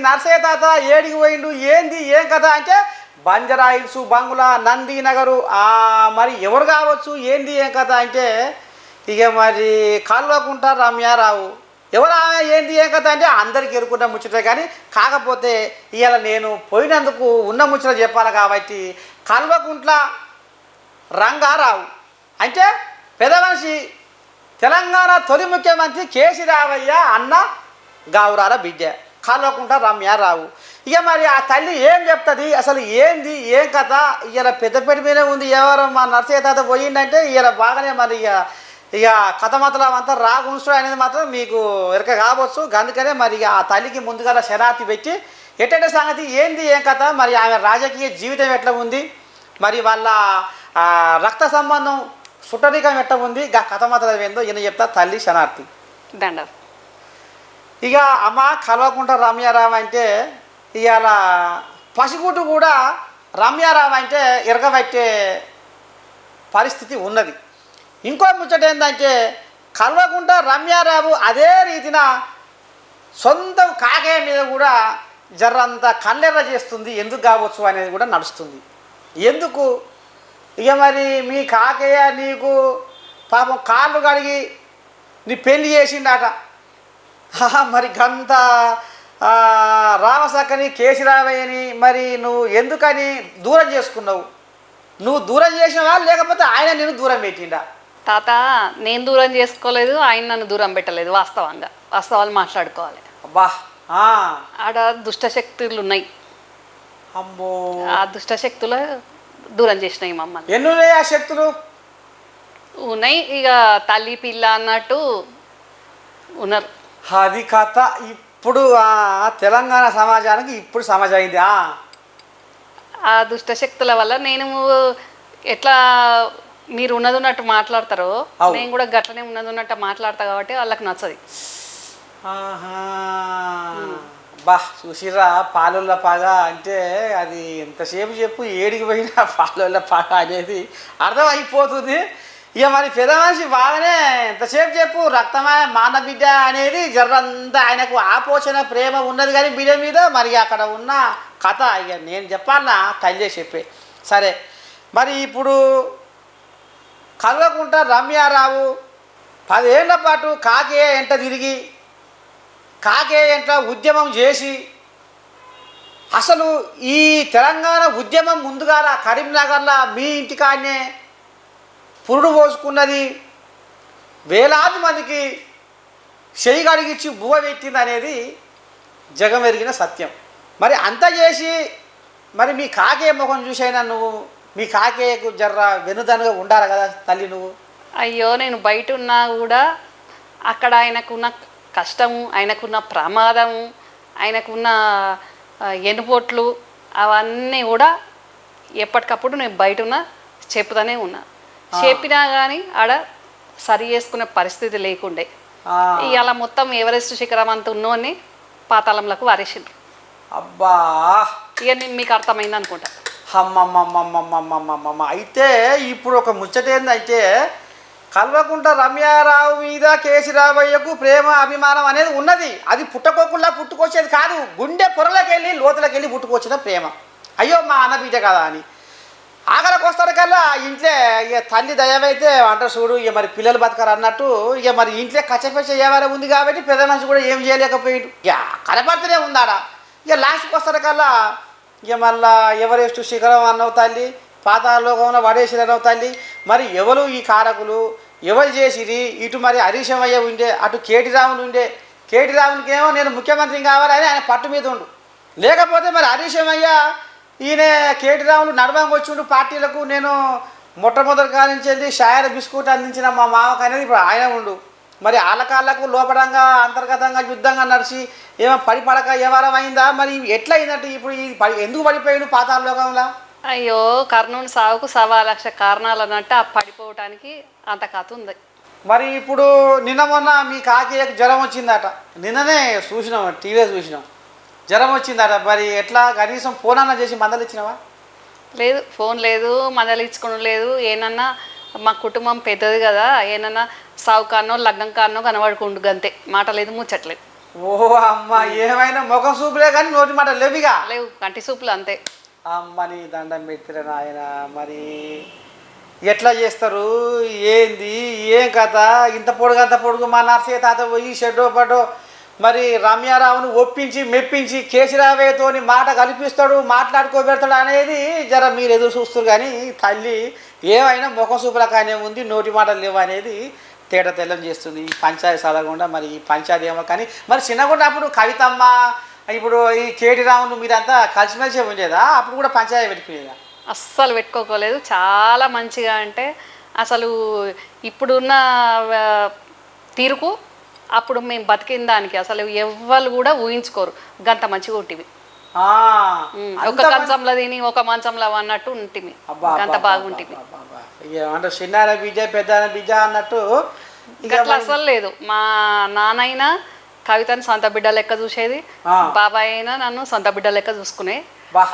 నర్సయ్య తాత ఏడికి పోయిండు ఏంది ఏం కథ అంటే బంజారా హిల్స్ బంగ్లా నంది నగరు మరి ఎవరు కావచ్చు ఏంది ఏం కథ అంటే ఇక మరి కల్వకుంట రమ్యారావు ఎవరు ఆమె ఏంది ఏం కథ అంటే అందరికి ఎరుకున్న ముచ్చట కానీ కాకపోతే ఇవాళ నేను పోయినందుకు ఉన్న ముచ్చట చెప్పాలి కాబట్టి కల్వకుంట్ల రంగారావు అంటే పెద్ద మనిషి తెలంగాణ తొలి ముఖ్యమంత్రి కేసీ రావయ్య అన్న గౌరాల బిడ్డ కల్వకుంట రమ్యారావు ఇక మరి ఆ తల్లి ఏం చెప్తుంది అసలు ఏంది ఏం కథ ఇవాళ పెద్దపేట మీదే ఉంది ఎవరు మా నర్సయ్య తాత పోయిందంటే ఇవాళ బాగానే మరి ఇక కథ మాత్రం అంతా రాగుంసుడు అనేది మాత్రం మీకు ఎరక కావచ్చు అందుకనే మరి ఆ తల్లికి ముందుగా శరాతి పెట్టి ఎట్టంటే సంగతి ఏంది ఏం కథ మరి ఆమె రాజకీయ జీవితం ఎట్లా ఉంది మరి వాళ్ళ రక్త సంబంధం సుట్టరికం ఎట్లా ఉంది ఇక కథ మాత్రం ఏందో ఈయన చెప్తా తల్లి శనార్థి దండ ఇక అమ్మ కల్వకుంట రమ్యారావు అంటే ఇవాళ పసిగుడ్డు కూడా రమ్యారావు అంటే ఎరగబట్టే పరిస్థితి ఉన్నది ఇంకో ముచ్చట ఏంటంటే కల్వకుంట రమ్యారావు అదే రీతిన సొంతం కాకేయ మీద కూడా జర్రంత కళ్ళెర్ర చేస్తుంది ఎందుకు కావచ్చు అనేది కూడా నడుస్తుంది ఎందుకు ఇక మరి మీ కాకేయ నీకు పాపం కాళ్ళు కడిగి నీ పెళ్లి చేసిండట మరి గంత రామసక్కని కేసీరావయ్యని మరి నువ్వు ఎందుకని దూరం చేసుకున్నావు నువ్వు దూరం చేసినవా లేకపోతే ఆయన నేను దూరం పెట్టిండా తాత నేను దూరం చేసుకోలేదు ఆయన నన్ను దూరం పెట్టలేదు వాస్తవాలు మాట్లాడుకోవాలి అబ్బా ఆడ దుష్టశక్తులు ఉన్నాయి అమ్మో ఆ దుష్టశక్తులు దూరం చేసినాయి మమ్మల్ని ఎన్ని ఉన్నాయి ఆ శక్తులు ఉన్నాయి ఇక తల్లి పిల్ల అన్నట్టు ఉన్నారు అది కథ ఇప్పుడు తెలంగాణ సమాజానికి ఇప్పుడు సమాజం అయింది ఆ దుష్టశక్తుల వల్ల నేను ఎట్లా మీరు ఉన్నది ఉన్నట్టు మాట్లాడతారో నేను కూడా గట్లనే ఉన్నది ఉన్నట్టు మాట్లాడతా కాబట్టి వాళ్ళకి నచ్చది బా చూసిరా పాలొల్ల పాగ అంటే అది ఎంతసేపు చెప్పు ఏడికి పోయినా పాలొల్ల పాగ అనేది అర్థం అయిపోతుంది ఇక మరి పెద్ద మనిషి బాగానే ఎంతసేపు చెప్పు రక్తమే మానబిడ్డ అనేది జర్రంతా ఆయనకు ఆపోషణ ప్రేమ ఉన్నది కానీ బిడ్డ మీద మరి అక్కడ ఉన్న కథ ఇక నేను చెప్పాలన్నా తల్లి చెప్పే సరే మరి ఇప్పుడు కల్వకుంట రమ్యారావు 10 ఏళ్ల పాటు కాకే ఎంట తిరిగి కాకే ఎంట ఉద్యమం చేసి అసలు ఈ తెలంగాణ ఉద్యమం ముందుగా కరీంనగర్లో మీ ఇంటికాడనే పురుడు పోసుకున్నది వేలాది మందికి చెయ్యి కడిగిచ్చి బువ్వ పెట్టింది అనేది జగమెరిగిన సత్యం మరి అంత చేసి మరి మీ కాకే ముఖం చూసైనా నువ్వు మీ కాకేకు జర్ర వెనుదనుగా ఉండాలి కదా తల్లి నువ్వు అయ్యో నేను బయట ఉన్నా కూడా అక్కడ ఆయనకున్న కష్టము ఆయనకున్న ప్రమాదము ఆయనకున్న ఎనుపోట్లు అవన్నీ కూడా ఎప్పటికప్పుడు నేను బయట ఉన్నా చెప్తానే ఉన్నా చెప్పినా కానీ ఆడ సరి చేసుకునే పరిస్థితి లేకుండే ఇవాళ మొత్తం ఎవరెస్ట్ శిఖరం అంత ఉన్నోని పాతాళంలకు వారేసిండ్రు అబ్బా ఇక నేను మీకు అర్థమైంది అనుకుంటా అమ్మమ్మమ్మమ్మమ్మమ్మమ్మమ్మ అయితే ఇప్పుడు ఒక ముచ్చట ఏందంటే కల్వకుంట రమ్యారావు మీద కేసీ రావయ్యకు ప్రేమ అభిమానం అనేది ఉన్నది అది పుట్టకోకుండా పుట్టుకొచ్చేది కాదు గుండె పొరలోకి వెళ్ళి లోతులకు వెళ్ళి పుట్టుకొచ్చిన ప్రేమ అయ్యో మా అన్నబిడ్డ కదా అని ఆఖరికి వస్తారు కల్లా ఇంట్లో ఇక తల్లి దయవైతే అంటారు చూడు ఇక మరి పిల్లలు బతకరు అన్నట్టు ఇక మరి ఇంట్లో కచ్చపెచ్చ ఏమైనా ఉంది కాబట్టి పెద్ద మనిషి కూడా ఏం చేయలేకపోయాడు ఇక కనపడుతూనే ఉందాడ ఇక లాస్ట్కి వస్తారు కల్లా ఇక మళ్ళా ఎవరెస్ట్ శిఖరం అన్నవు తల్లి పాతాళలోకంలో వడేసిరనవు తల్లి మరి ఎవరు ఈ కారకులు ఎవరు చేసిరి ఇటు మరి హరీశమయ్య ఉండే అటు కేటీ రాములు ఉండే కేటీ రామునికి ఏమో నేను ముఖ్యమంత్రి కావాలని ఆయన పట్టు మీద ఉండు లేకపోతే మరి హరీశమయ్య ఈయన కేటీ రాములు నడవంగా వచ్చిండు పార్టీలకు నేను మొట్టమొదటి కానించేది షాయర్ బిస్కూట్ అందించిన మా మామకు అనేది ఇప్పుడు ఆయన ఉండు మరి ఆలకాళ్ళకు లోపడంగా అంతర్గతంగా యుద్ధంగా నడిచి ఏమో పడిపడక వ్యవహారం అయిందా మరి ఎట్లా అయిందంటే ఇప్పుడు ఈ ఎందుకు పడిపోయాడు పాతాళలోకంలో అయ్యో కర్ణుని సావుకు 1,00,000 కారణాలు అన్నట్టు ఆ పడిపోవటానికి అంత కథ ఉంది మరి ఇప్పుడు నిన్న మొన్న మీ కాకేయకు జ్వరం వచ్చిందట నిన్ననే చూసినాం టీవీలో చూసినాం జ్వరం వచ్చిందట మరి ఎట్లా కనీసం ఫోన్ అన్నా చేసి మందలు ఇచ్చినావా లేదు ఫోన్ లేదు మందలు ఇచ్చుకోవడం లేదు ఏనన్నా మా కుటుంబం పెద్దది కదా ఏనన్నా సావు కానో లగ్నం కానో కనబడుకుండు గంతే మాట లేదు ముచ్చట్లేదు ఓ అమ్మ, ఏమైనా ముఖం చూపులే కానీ నోటి మాట లేవిగా. లేవు, కంటి సూపులు అంతే. అమ్మని దండం పెట్టిర నాయన. మరి ఎట్లా చేస్తారు ఏంది ఏం కథ? ఇంత పొడుగు అంత పొడుగు మా నర్సయ్య తాత పోయి షెడ్డో పడ్డో మరి రమ్యారావును ఒప్పించి మెప్పించి కేసీరావయ్యతోని మాట కల్పిస్తాడు, మాట్లాడుకోబెడతాడు అనేది జర మీరు ఎదురు చూస్తారు. కానీ తల్లి ఏమైనా ముఖం సూపులకానే ఉంది, నోటి మాటలు లేవు అనేది తేట తెల్లం చేస్తుంది. ఈ పంచాయతీ సలగుండా మరి ఈ పంచాయతీ ఏమో. కానీ మరి చిన్నగుండా అప్పుడు కవితమ్మ, ఇప్పుడు ఈ కేటీ రావును మీరంతా కలిసిమెలిసి ఉండేదా? అప్పుడు కూడా పంచాయతీ పెట్టుకునేదా? అస్సలు పెట్టుకోలేదు. చాలా మంచిగా అంటే అసలు ఇప్పుడున్న తీరుకు అప్పుడు మేము బతికిన దానికి అసలు ఎవ్వరు కూడా ఊహించుకోరు. గంత మంచిగా ఉంటివి. ఒక కంచంలో తిని ఒక మంచంలో అన్నట్టు ఉంటిమి. గంత బాగుంటివి. అంటే చిన్న బిడ్డ పెద్ద బిడ్డ అన్నట్టు గట్లా అసలు లేదు. మా నాన్నైనా కవితని సొంత బిడ్డ లెక్క చూసేది, బాబాయ్ అయినా నన్ను సొంత బిడ్డ లెక్క చూసుకునే.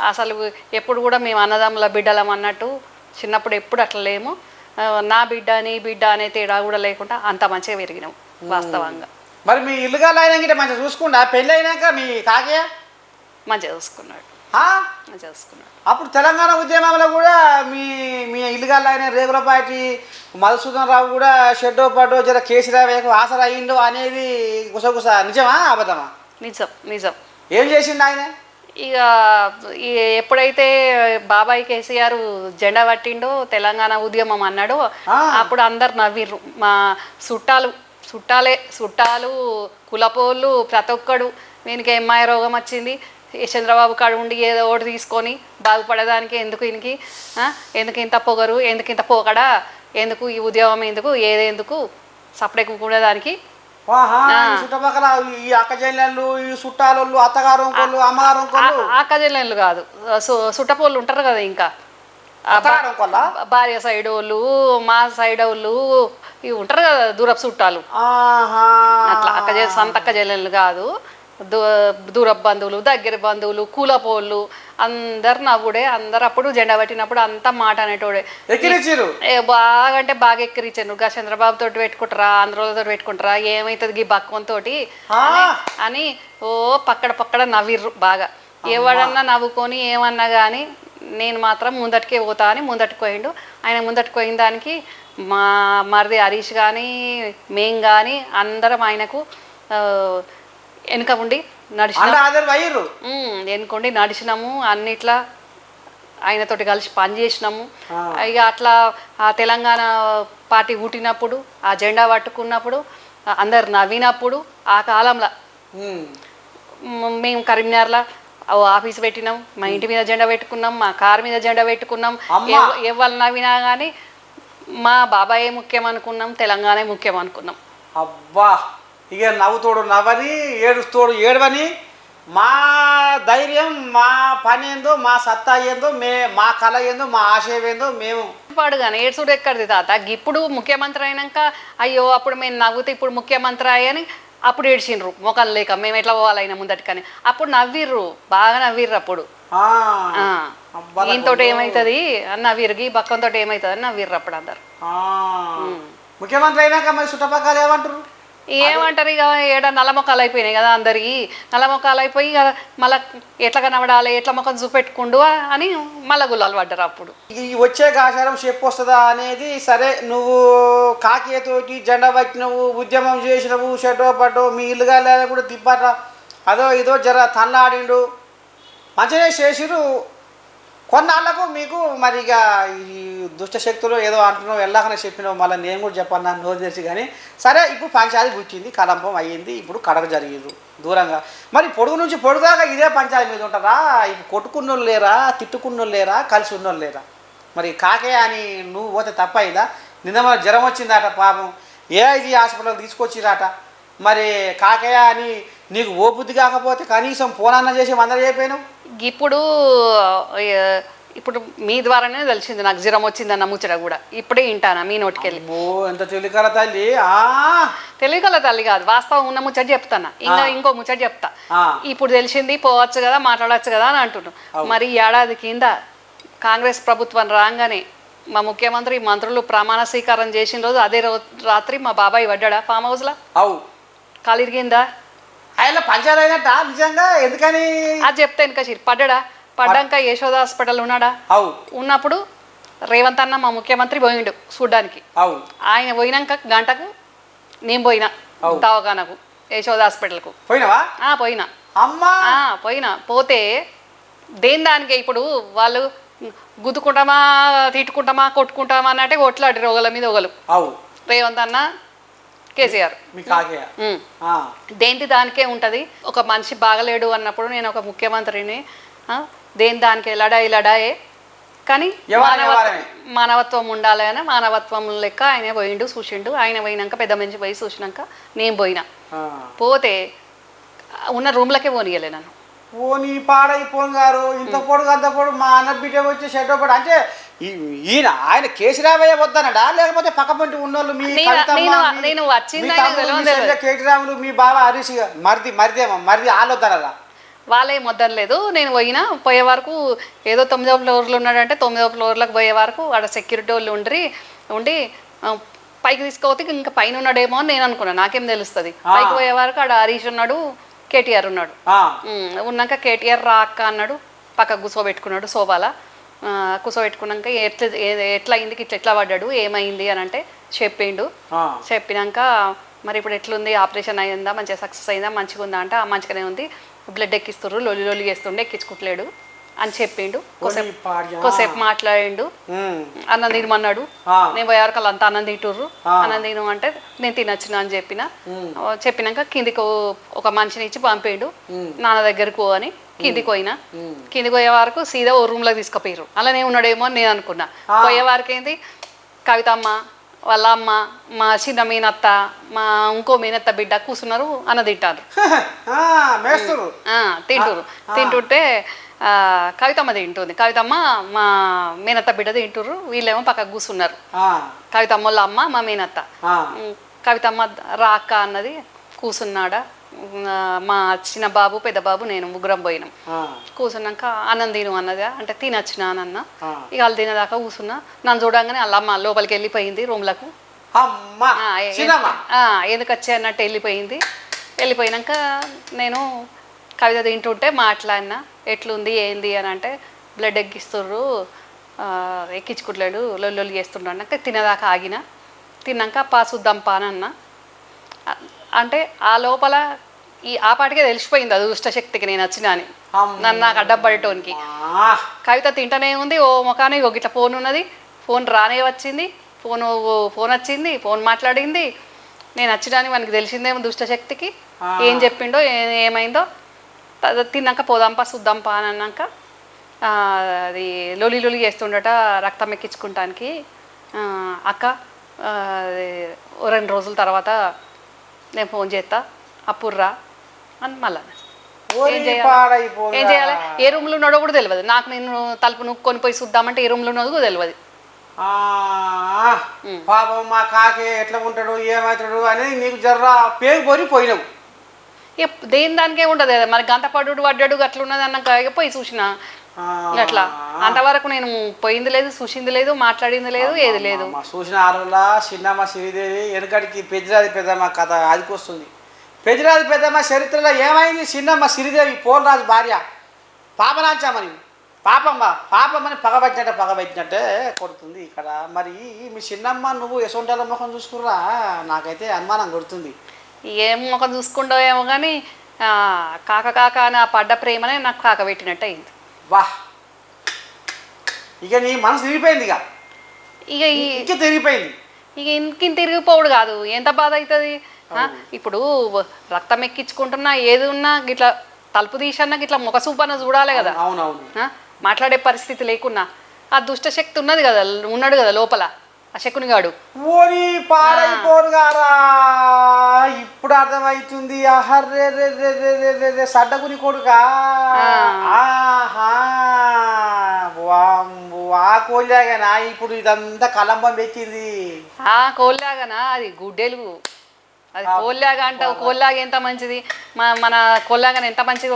అసలు ఎప్పుడు కూడా మేము అన్నదమ్ముల బిడ్డలం అన్నట్టు చిన్నప్పుడు ఎప్పుడు అట్లా లేము. నా బిడ్డ నీ బిడ్డ అనే తేడా కూడా లేకుండా అంత మంచిగా పెరిగినాం వాస్తవంగా. మరి మీ ఇల్లుగాలు అయినా మంచిగా చూసుకుండా పెళ్ళి అయినాక మీ కాకే మంచిగా చూసుకున్నాడు. మంచిగా చూసుకున్నాడు. అప్పుడు తెలంగాణ ఉద్యమంలో కూడా మీ మీ ఇల్లుగాలు అయిన రేగులపాటి మధుసూదన్ రావు కూడా షెడ్డో పడ్డో జర కేసీరావు ఆసరా అయ్యిండో అనేది గుసగుస నిజమా అబద్ధమా? నిజం నిజం. ఏం చేసిండు ఆయన? ఇక ఎప్పుడైతే బాబాయ్ కేసీఆర్ జెండా పట్టిండో తెలంగాణ ఉద్యమం అన్నాడు, అప్పుడు అందరు నవ్విర్రు. మా చుట్టాలు కులపోళ్ళు ప్రతి ఒక్కడు వీనికి ఎంఐ రోగం వచ్చింది, చంద్రబాబు కాడు ఉండి ఏదో ఒకటి తీసుకొని బాగుపడేదానికి ఎందుకు ఈయనకి, ఎందుకు ఇంత పొగరు, ఎందుకు ఇంత పోకడా, ఎందుకు ఈ ఉద్యమం, ఎందుకు ఏదెందుకు సపరేట్ కూడేదానికి. చుట్టుపక్కల ఈ అక్కజల్లు, ఈ చుట్టాలు, అత్తగారు అమ్మగారు అక్కజల్లు కాదు, చుట్టపోళ్ళు ఉంటారు కదా, ఇంకా భార్య సైడ్ వాళ్ళు మా సైడ్ వాళ్ళు ఇవి ఉంటారు కదా దూరపు చుట్టాలు. అట్లా సంత అక్కజల్లు కాదు, దూరపు బంధువులు, దగ్గర బంధువులు, కూలపోళ్ళు అందరు నవ్వుడే. అందరు అప్పుడు జెండా పట్టినప్పుడు అంతా మాట అనేటోడే. బాగా అంటే బాగా ఎక్కిరిచ్చాను. గా చంద్రబాబు తోటి పెట్టుకుంటారా, ఆంధ్రతో పెట్టుకుంటారా, ఏమవుతుంది గీ బక్వంతో అని ఓ పక్కడ నవ్విర్రు బాగా. ఎవడన్నా నవ్వుకొని ఏమన్నా కానీ నేను మాత్రం ముందటికే పోతా అని ముందటికి పోయిండు. ఆయన ముందటికి పోయిన దానికి మా మరిది హరీష్ కానీ మేం కానీ అందరం ఆయనకు వెనుక ఉండి వెనుకుండి నడిచినాము. అన్నిట్లా ఆయనతోటి కలిసి పనిచేసినాము. ఇక అట్లా ఆ తెలంగాణ పార్టీ పుట్టినప్పుడు, ఆ జెండా పట్టుకున్నప్పుడు, అందరు నవ్వినప్పుడు, ఆ కాలంలో మేము కరీంనగర్లో ఆఫీస్ పెట్టినాం, మా ఇంటి మీద జెండా పెట్టుకున్నాం, మా కారు మీద జెండా పెట్టుకున్నాం. ఎవరు నవ్వినా కానీ మా బాబాయే ముఖ్యం అనుకున్నాం, తెలంగాణే ముఖ్యం అనుకున్నాం. అబ్బా, ఇక నవ్వుతోడు నవ్వని ఏడుస్తోడు ఏడవని మా ధైర్యం, మా పని ఏందో, మా సత్తా ఏందో, మా కళ ఏందో, మా ఆశయం ఏందో మేము పాడు. కానీ ఏడ్చుడు ఎక్కడిది తాత? ఇప్పుడు ముఖ్యమంత్రి అయినాక అయ్యో అప్పుడు మేము నవ్వుతే ఇప్పుడు ముఖ్యమంత్రి అయ్యని అప్పుడు ఏడ్చిండ్రు మొఖం లేక, మేము ఎట్లా పోవాలైనా ముందటికని. అప్పుడు నవ్విర్రు, బాగా నవ్విర్రు. అప్పుడు ఈయనతో ఏమవుతుంది అని నవ్విరు, బక్కంతో ఏమవుతుంది అని నవ్విర్రు అప్పుడు అందరు. ముఖ్యమంత్రి అయినాక మరి చుట్టుపక్కల ఏమంటారు? ఏమంటారు ఇక ఏడ నల్లమొక్కలు అయిపోయినాయి కదా అందరికి. నల్లమొక్కలు అయిపోయి ఇక మళ్ళీ ఎట్లా కనబడాలి, ఎట్లా ముఖం చూపెట్టుకుండు అని మళ్ళా గుల్లాలు పడ్డారు. అప్పుడు ఈ వచ్చే ఆచారం చెప్పు వస్తుందా అనేది సరే. నువ్వు కాకితోటి జెండా పట్టినవు, ఉద్యమం చేసినవు, షెడ్డో పడ్డో, మీ ఇల్లుగా కూడా తిప్పట అదో ఇదో జర తన్నాడిండు, మంచిగా చేసిరు. కొన్నాళ్ళకు మీకు మరి ఇక ఈ దుష్టశక్తులు ఏదో అంటున్నావు, వెళ్ళాకనే చెప్పినావు, మళ్ళీ నేను కూడా చెప్పాను నన్ను నోరు తెరిచి. కానీ సరే, ఇప్పుడు పంచాయతీ పుట్టింది, కలంపం అయ్యింది, ఇప్పుడు కడగ జరిగింది దూరంగా. మరి పొడుగు నుంచి పొడుగుదాకా ఇదే పంచాయతీ మీద ఉంటారా? ఇప్పుడు కొట్టుకున్నోళ్ళు లేరా, తిట్టుకున్నోళ్ళు లేరా, కలిసి ఉన్నోళ్ళు లేరా? మరి కాకే అని నువ్వు పోతే తప్పయిందా? నిన్న మన జ్వరం వచ్చిందట పాపం, ఏఐజీ హాస్పిటల్ తీసుకొచ్చిరాట. మరి కాకయ్య అని నీకు ఓ బుద్ధి కాకపోతే కనీసం ఫోన్ చేసి అందరూ చెప్పాను. ఇప్పుడు మీ ద్వారానే తెలిసింది నాకు జ్వరం వచ్చిందన్న ముచ్చట కూడా. ఇప్పుడే వింటానా మీ నోటికెళ్ళి. ఎంత తెలికల తల్లి. తెలికల తల్లి కాదు, వాస్తవం ఉన్న ముచ్చట చెప్తానా. ఇంకో ముచ్చట చెప్తా. ఇప్పుడు తెలిసింది, పోవచ్చు కదా, మాట్లాడవచ్చు కదా అని అంటున్నాను. మరి ఏడాది కింద కాంగ్రెస్ ప్రభుత్వం రాగానే మా ముఖ్యమంత్రి మంత్రులు ప్రమాణ స్వీకారం చేసిన రోజు అదే రాత్రి మా బాబాయ్ పడ్డా ఫామ్ హౌస్లో. కాలు ఇరిగిందా? ఆయన పంచాయతీ అయినట్ట నిజంగా ఎందుకని అది చెప్తే ఇంకా పడ్డాక యశోద హాస్పిటల్ ఉన్నాడా అవు ఉన్నప్పుడు రేవంత్ అన్న మా ముఖ్యమంత్రి పోయిండు చూడ్డానికి అవు ఆయన పోయినాక గంటకు నేను పోయినా దవాఖానకు యశోద హాస్పిటల్కు పోయినావా పోయినా అమ్మా పోయినా పోతే దేని దానికే ఇప్పుడు వాళ్ళు గుద్దుకుంటామా తిట్టుకుంటామా కొట్టుకుంటామా అన్నట్టే కొట్లాడి ఒకళ్ళ మీద ఒకళ్ళు అవు రేవంత్ అన్న కేసీఆర్ దేంటి దానికే ఉంటుంది ఒక మనిషి బాగలేడు అన్నప్పుడు నేను ఒక ముఖ్యమంత్రిని దేని దానికి లడాయే కానీ మానవత్వం ఉండాలి అని మానవత్వం లెక్క ఆయన పోయిండు చూసిండు ఆయన పోయినాక పెద్ద మనిషి పోయి చూసినాక నేను పోయినా పోతే ఉన్న రూమ్లకే పోనీయలే నన్ను పోనీ పాడైపోను గారు ఇంత పొడుగు అంత పొడుగు మా అన్న బిడ్డ వచ్చి షెడ్ పొడు అంటే ఈయన ఆయన కేసీరామయ్య వద్దనడా లేకపోతే పక్కపంటి ఉన్నోళ్ళు మీ నేను కేటీరాములు మీ బావ హరీష్ మరిది ఆలోద్దనరా వాళ్ళే మొద్దలేదు నేను పోయే వరకు ఏదో 9వ ఫ్లోర్లో ఉన్నాడంటే 9వ ఫ్లోర్లకు పోయే వరకు ఆడ సెక్యూరిటీ వాళ్ళు ఉండి పైకి తీసుకోపోతే ఇంకా పైన ఉన్నాడేమో అని నేను అనుకున్నాను నాకేం తెలుస్తుంది పైకి పోయే వరకు ఆడ హరీష్ ఉన్నాడు కేటీఆర్ ఉన్నాడు ఉన్నాక కేటీఆర్ రా అక్క అన్నాడు పక్క కూర్చోబెట్టుకున్నాడు సోఫాలా కూర్చోబెట్టుకున్నాక ఎట్లా అయింది ఎట్లా పడ్డాడు ఏమైంది అని అంటే చెప్పినాక మరి ఇప్పుడు ఎట్లుంది ఆపరేషన్ అయిందా మంచిగా సక్సెస్ అయిందా మంచిగా ఉందా అంటే మంచిగానే ఉంది బ్లడ్ ఎక్కిస్తుర్రు లొల్లి చేస్తుండే ఎక్కించుకుంటలేడు అని చెప్పిండు కొద్దిసేపు మాట్లాడిండు అన్నం తినమన్నాడు నేను పోయేవరకు వాళ్ళు అంతా అన్నం తింటుర్రు అన్నం తిను అంటే నేను తినొచ్చిన అని చెప్పినాక కిందికి ఒక మనిషిని ఇచ్చి పంపిండు నాన్న దగ్గరకు పో అని కిందికి పోయే వరకు సీదా ఓ రూమ్లోకి తీసుకుపోయారు అలానే ఉన్నాడేమో అని నేను అనుకున్నా పోయే వరకు ఏంది కవితమ్మ వాళ్ళ అమ్మ మా చిన్న మీనత్త మా ఇంకో మీనత్త బిడ్డ కూర్చున్నారు అన్న తింటుంటే కవితమ్మ తింటుంది కవితమ్మ మా మీనత్త బిడ్డ తింటుర్రు వీళ్ళేమో పక్కకు కూర్చున్నారు కవితమ్మ వాళ్ళ అమ్మ మా మీనత్త కవితమ్మ రా అక్క అన్నది కూర్చున్నాడా మా చిన్న బాబు పెద్ద బాబు నేను ముగ్గురం పోయినాం కూర్చున్నాక అన్నం తిను అన్నదా అంటే తినొచ్చిన అన్న ఇక వాళ్ళు తినేదాకా కూర్చున్నా నన్ను చూడంగానే వాళ్ళ అమ్మ లోపలికి వెళ్ళిపోయింది రూమ్లకు ఎందుకు వచ్చే అన్నట్టు వెళ్ళిపోయినాక నేను కవిత తింటుంటే మాట్లాడినా ఎట్లుంది ఏంది అని అంటే బ్లడ్ ఎక్కిస్తుర్రు ఎక్కించుకుంటలేడు లొల్లి చేస్తుండ్రు అన్నాక తినేదాకా ఆగిన తిన్నాక చూద్దాం అని అన్న అంటే ఆ లోపల ఆ పాటికే తెలిసిపోయింది అది దుష్టశక్తికి నేను వచ్చిన అని నన్ను నాకు అడ్డపడటానికి కవిత తింటనే ఉంది ఓ ముఖానికి ఒక ఇట్లా ఫోన్ ఉన్నది ఫోన్ రానే వచ్చింది ఫోన్ వచ్చింది ఫోన్ మాట్లాడింది నేను వచ్చినాని మనకి తెలిసిందేమో దుష్టశక్తికి ఏం చెప్పిండో ఏమైందో తిన్నాక పోదాంపా చూద్దాంపా అని అన్నాక అది లొలి చేస్తుండట రక్తం ఎక్కించుకుంటానికి అక్క 2 రోజుల తర్వాత నేను ఫోన్ చేస్తా అప్పుడు రా అని మళ్ళా ఏం చేయాలి ఏ రూమ్లో ఉన్నాడో కూడా తెలియదు నాకు నేను తలుపు నొక్కొని పోయి చూద్దామంటే ఏ రూమ్లో ఉన్నదో కూడా తెలియదు పాపం మా కాకి ఎట్లా ఉంటాడు ఏమవుతాడు అనేది నీకు జర్రా పేరు పోరి పోయినావు దేని దానికే ఉండదు కదా మరి గంట పడ్డాడు అట్లా ఉన్నది అన్నాక పోయి చూసిన అట్లా అంతవరకు నేను పోయింది లేదు చూసింది లేదు మాట్లాడింది లేదు ఏది లేదు చూసిన ఆరులా చిన్నమ్మ శ్రీదేవి వెనకడికి పెద్దరాది పెద్దమ్మ కథ ఆదికొస్తుంది పెద్దరాది పెద్దమ్మ చరిత్రలో ఏమైంది చిన్నమ్మ శ్రీదేవి పోలరాజు భార్య పాపనాచామని పాపమని పగబట్టినట్టే కొడుతుంది ఇక్కడ మరి మీ చిన్నమ్మ నువ్వు యశవంటాల ముఖం చూసుకుర్రా నాకైతే అనుమానం కొడుతుంది ఏం ముఖం చూసుకుంటావు ఏమో కానీ కాక అని ఆ పడ్డ ప్రేమనే నాకు కాక పెట్టినట్టు అయింది వాహ్ ఇక నీ మనసు తిరిగిపోయింది ఇక తిరిగిపోయింది ఇక ఇంకింత తిరిగిపోవుడు కాదు ఎంత బాధ అవుతుంది ఇప్పుడు రక్తం ఎక్కించుకుంటున్నా ఏది ఉన్నా గిట్లా తలుపు తీసన్నా గిట్లా ముఖ సూపన్న చూడాలి కదా అవునవును మాట్లాడే పరిస్థితి లేకున్నా ఆ దుష్టశక్తి ఉన్నది కదా ఉన్నాడు కదా లోపల ఆ శకునిగాడు ఓరి పాడైపోరు గారా ఇప్పుడు అర్థమవుతుంది అహర్రే సడ్డకుని కొడుకా ఆ కోల్లాగనా ఇప్పుడు ఇదంతా కలంబం పెట్టింది ఆ కోల్లాగనా అది గుడ్డెలుగు అది కోల్లాగా అంటావు కోల్లాగా ఎంత మంచిది మన కోల్లాగా ఎంత మంచిది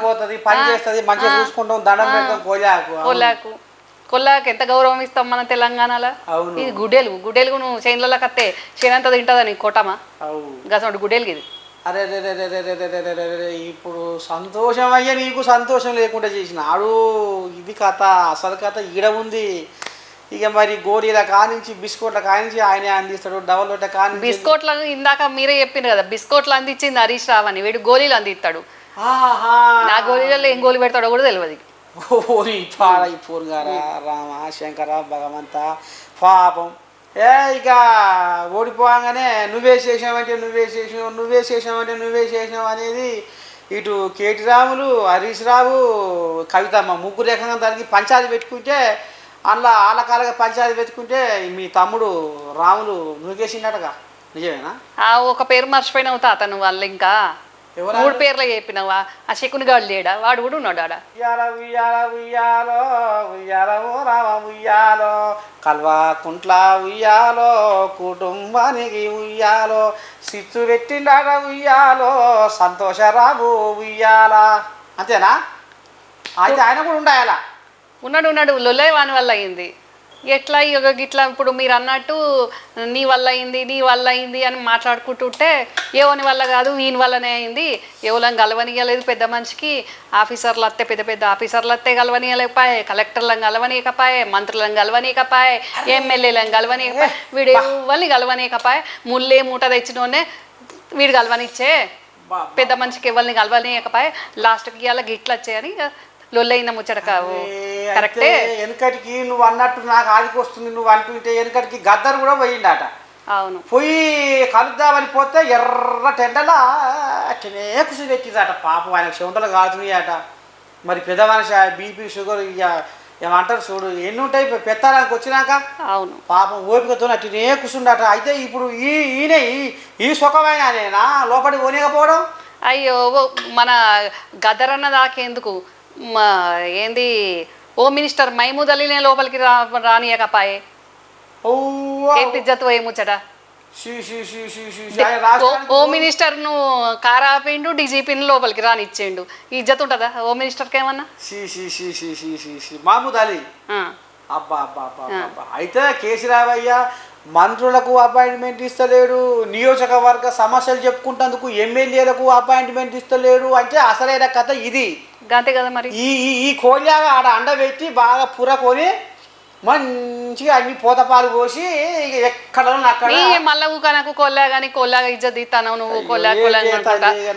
పోతుంది పని చేస్తుంది మంచిగా చూసుకుంటాం దండం పెడతాం కోల్లాకు కొల్లాకి ఎంత గౌరవం ఇస్తాం మన తెలంగాణలో. అవును. ఇది గుడ్డెలు నువ్వు చేనులలో కత్తే చేనంత తింటుందా నీ కొట్టమా అవు గసంటి గుడ్డెలకి ఇది. అరే రే రే రే రే రే రే రే రే రే రే. ఇప్పుడు సంతోషం అయ్యా నీకు సంతోషం లేకుండా చేసినాడు. ఇది కథ, అసలు కథ ఈడ ఉంది. ఇక మరి గోరీల కానించి బిస్కెట్ల కానించి ఆయనే అందిస్తాడు, డబల్ రొట్టె కానించి. బిస్కెట్లు ఇందాక మీరే చెప్పిండ్రు కదా, బిస్కెట్లు అందించింది హరీష్ రావు అని, వీడు గోళీలు అందిస్తాడు. నా గోళీలలో ఏం గోళీ పెడతాడో కూడా తెలియదు. ఓరి పాడైపోరు గారా రామ శంకర భగవంత పాపం. ఇక ఓడిపోగానే నువ్వే చేసావంటే నువ్వే చేసావు అనేది ఇటు కేటీ రాములు, హరీష్ రావు, కవితమ్మ ముగ్గురు ఏకంగా దానికి పంచాయతీ పెట్టుకుంటే, అందులో ఆలకాలుగా పంచాయతీ పెట్టుకుంటే మీ తమ్ముడు రాములు నువ్వేసిండటగా, నిజమేనా? ఒక పేరు మర్చిపోయినావు తాత నువ్వు వాళ్ళు, ఇంకా 3 పేర్లు చెప్పినావా. ఆ శకుని గాడు లేడా, వాడు కూడా ఉన్నాడు ఆడ. ఉయ్యాల ఉయ్యాల ఉయ్యాలో ఉయ్యాల ఓ రామ ఉయ్యాలో, కల్వాకుంట్ల ఉయ్యాలో, కుటుంబానికి ఉయ్యాలో, సిత్తు పెట్టిండాడ ఉయ్యాలో, సంతోషరావు ఉయ్యాల. అంతేనా? అయితే ఆయన కూడా ఉండాలా? ఉన్నాడు లొల్లే వాని వల్ల అయింది. ఎట్లా ఇట్లా ఇప్పుడు మీరు అన్నట్టు నీ వల్ల అయింది అని మాట్లాడుకుంటుంటే, ఏవని వల్ల కాదు వీని వల్లనే అయింది, ఎవరం గలవనీయలేదు, పెద్ద మనిషికి ఆఫీసర్లు వస్తే పెద్ద ఆఫీసర్లు వస్తే గలవనీయలేకపోయే, కలెక్టర్లను గలవనీయకపోయే, మంత్రులను గలవనీయకపోయే, ఎమ్మెల్యేలను గలవనీయకపోయే, వీడు ఎవరిని గలవనీయకపోయే, ముళ్ళే మూట తెచ్చినోనే వీడు గలవనిచ్చే, పెద్ద మనిషికి ఎవరిని గలవనీయకపోయే, లాస్ట్కి ఇవాళ గిట్లు వచ్చాయని లొల్లైన ముచ్చట కావు. కరెక్టే. వెనకటికి నువ్వు అన్నట్టు నాకు ఆదికి వస్తుంది, నువ్వు అంటుంటే వెనకటికి గద్దరు కూడా పోయిండట. అవును. పోయి కలుద్దామని పోతే ఎర్ర టెండలా అట్లనే కుసి పెట్టిందట. పాపం ఆయన చెవుంటలు కాదుతున్నాయట. మరి పెద్ద మనిషి బీపీ షుగర్ ఇక ఏమంటారు చూడు ఎన్ని ఉంటాయి పెత్తాడానికి వచ్చినాక. అవును. పాపం ఓపికతో అట్లనే కూర్చుండట. అయితే ఇప్పుడు ఈయన ఈ సుఖమైన నేనా లోపలికి పోనీకపోవడం. అయ్యో మన గద్దరన్న దాకేందుకు ఏంది హోమ్ మినిస్టర్ మహమూద్ అలీనే లోపలికి రానియకపాయే. ఎంత ఇజ్జత్ పోయే ముచ్చట. హోమ్ మినిస్టర్ ను కారాపిండు, డీజీపీని లోపలికి రానిచ్చేండు. ఇజ్జత్ ఉంటుందా హోమ్ మినిస్టర్కి ఏమన్నా? మహమూద్ అలీ అబ్బా అబ్బా అబ్బా. అయితే కేసీరావయ్య మంత్రులకు అపాయింట్మెంట్ ఇస్తలేడు, నియోజకవర్గ సమస్యలు చెప్పుకుంటేందుకు ఎమ్మెల్యేలకు అపాయింట్మెంట్ ఇస్తలేడు. అంటే అసలైన కథ ఇది. అంతే కదా మరి. ఈ కోళ్ళగా ఆడ అండబెట్టి బాగా పురకొని మంచిగా అన్ని పూతపాలు పోసి ఎక్కడ మళ్ళా కనకు కొల్లా కానీ కొల్లాగా ఇజ్జత్ ఇస్తాను నువ్వు కొల్లా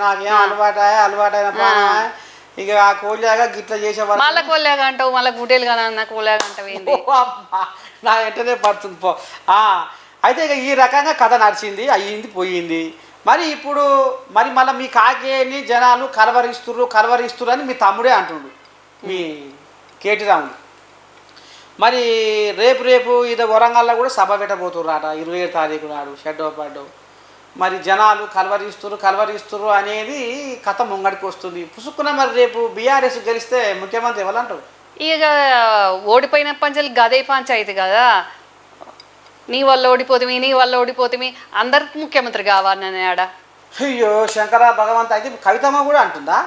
నాకేం అలవాటైన పానా. ఇక ఆ కోళ్ళగా గిట్ల చేసేవాళ్ళు మళ్ళీ కొల్లాగా అంటావు, మళ్ళీ గుడ్డేలు కానీ అన్న కొల్లాగా అంటావు ఏంటి? నా వెంటనే పడుతుంది పో. అయితే ఇక ఈ రకంగా కథ నడిచింది, అయ్యింది పోయింది. మరి ఇప్పుడు మళ్ళీ మీ కాకేని జనాలు కలవరిస్తురు అని మీ తమ్ముడే అంటుండు, మీ కేటీ రాముడు. మరి రేపు ఇది వరంగల్లో కూడా సభ పెట్టబోతుర్రాట 27 తారీఖు నాడు షెడ్డో పడ్డో. మరి జనాలు కలవరిస్తురు అనేది కథ ముంగడికి వస్తుంది. పుసుక్కున మరి రేపు బీఆర్ఎస్ గెలిస్తే ముఖ్యమంత్రి ఎవరంటారు? ఇక ఓడిపోయిన పంచాయతీ గదే పంచాయతీ కదా. నీ వల్ల ఓడిపోతుంది అందరికి ముఖ్యమంత్రి కావాలని ఆడ. అయ్యో శంకర భగవంత. అయితే కవితమ్మ కూడా అంటుందా?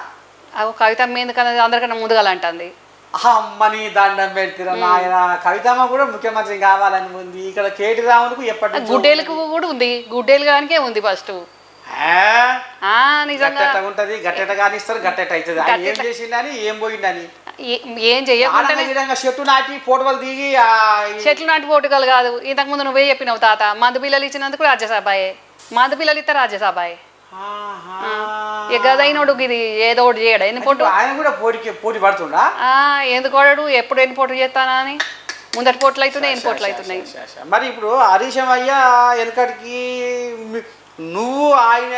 కవితమ్మ ఎందుకన్నా అందరికన్నా ముందుగాలంటుంది. అమ్మని దండం పెడుతురా నాయన. కవితమ్మ కూడా ముఖ్యమంత్రి కావాలని ఉంది. ఇక్కడ కేటీ రాములకు ఎప్పటి గుడ్డేలకు కూడా ఉంది, గుడ్డేలు కానికే ఉంది ఫస్ట్. నిజంగా ఉంటది. గట్టెట కానిస్తారు, గట్టెట అవుతుంది. ఏం చేసిండని ఏం పోయిండని ఏం చెయ్యకుండా చెట్టు నాటి ఫోటోలు దిగి. చెట్లు నాటి ఫోటోలు కాదు, ఇంతకు ముందు నువ్వే చెప్పినావు తాత. మందు పిల్లలు ఇచ్చినందుకు రాజ్యసభాయే, మందు పిల్లలు ఇస్తే రాజ్యసభాయే. గదైనోడు ఇది ఏదో ఒకటి చేయడా? ఎన్ని పోటీ ఆయన కూడా పోటీ పడుతుండా? ఎందుకు వాడాడు? ఎప్పుడు ఎన్ని పోటీ చేస్తానా అని ముందటి పోట్లు అవుతున్నాయి, ఎన్ని పోట్లు అవుతున్నాయి. మరి ఇప్పుడు హరీశమయ్య వెనకటికి నువ్వు ఆయన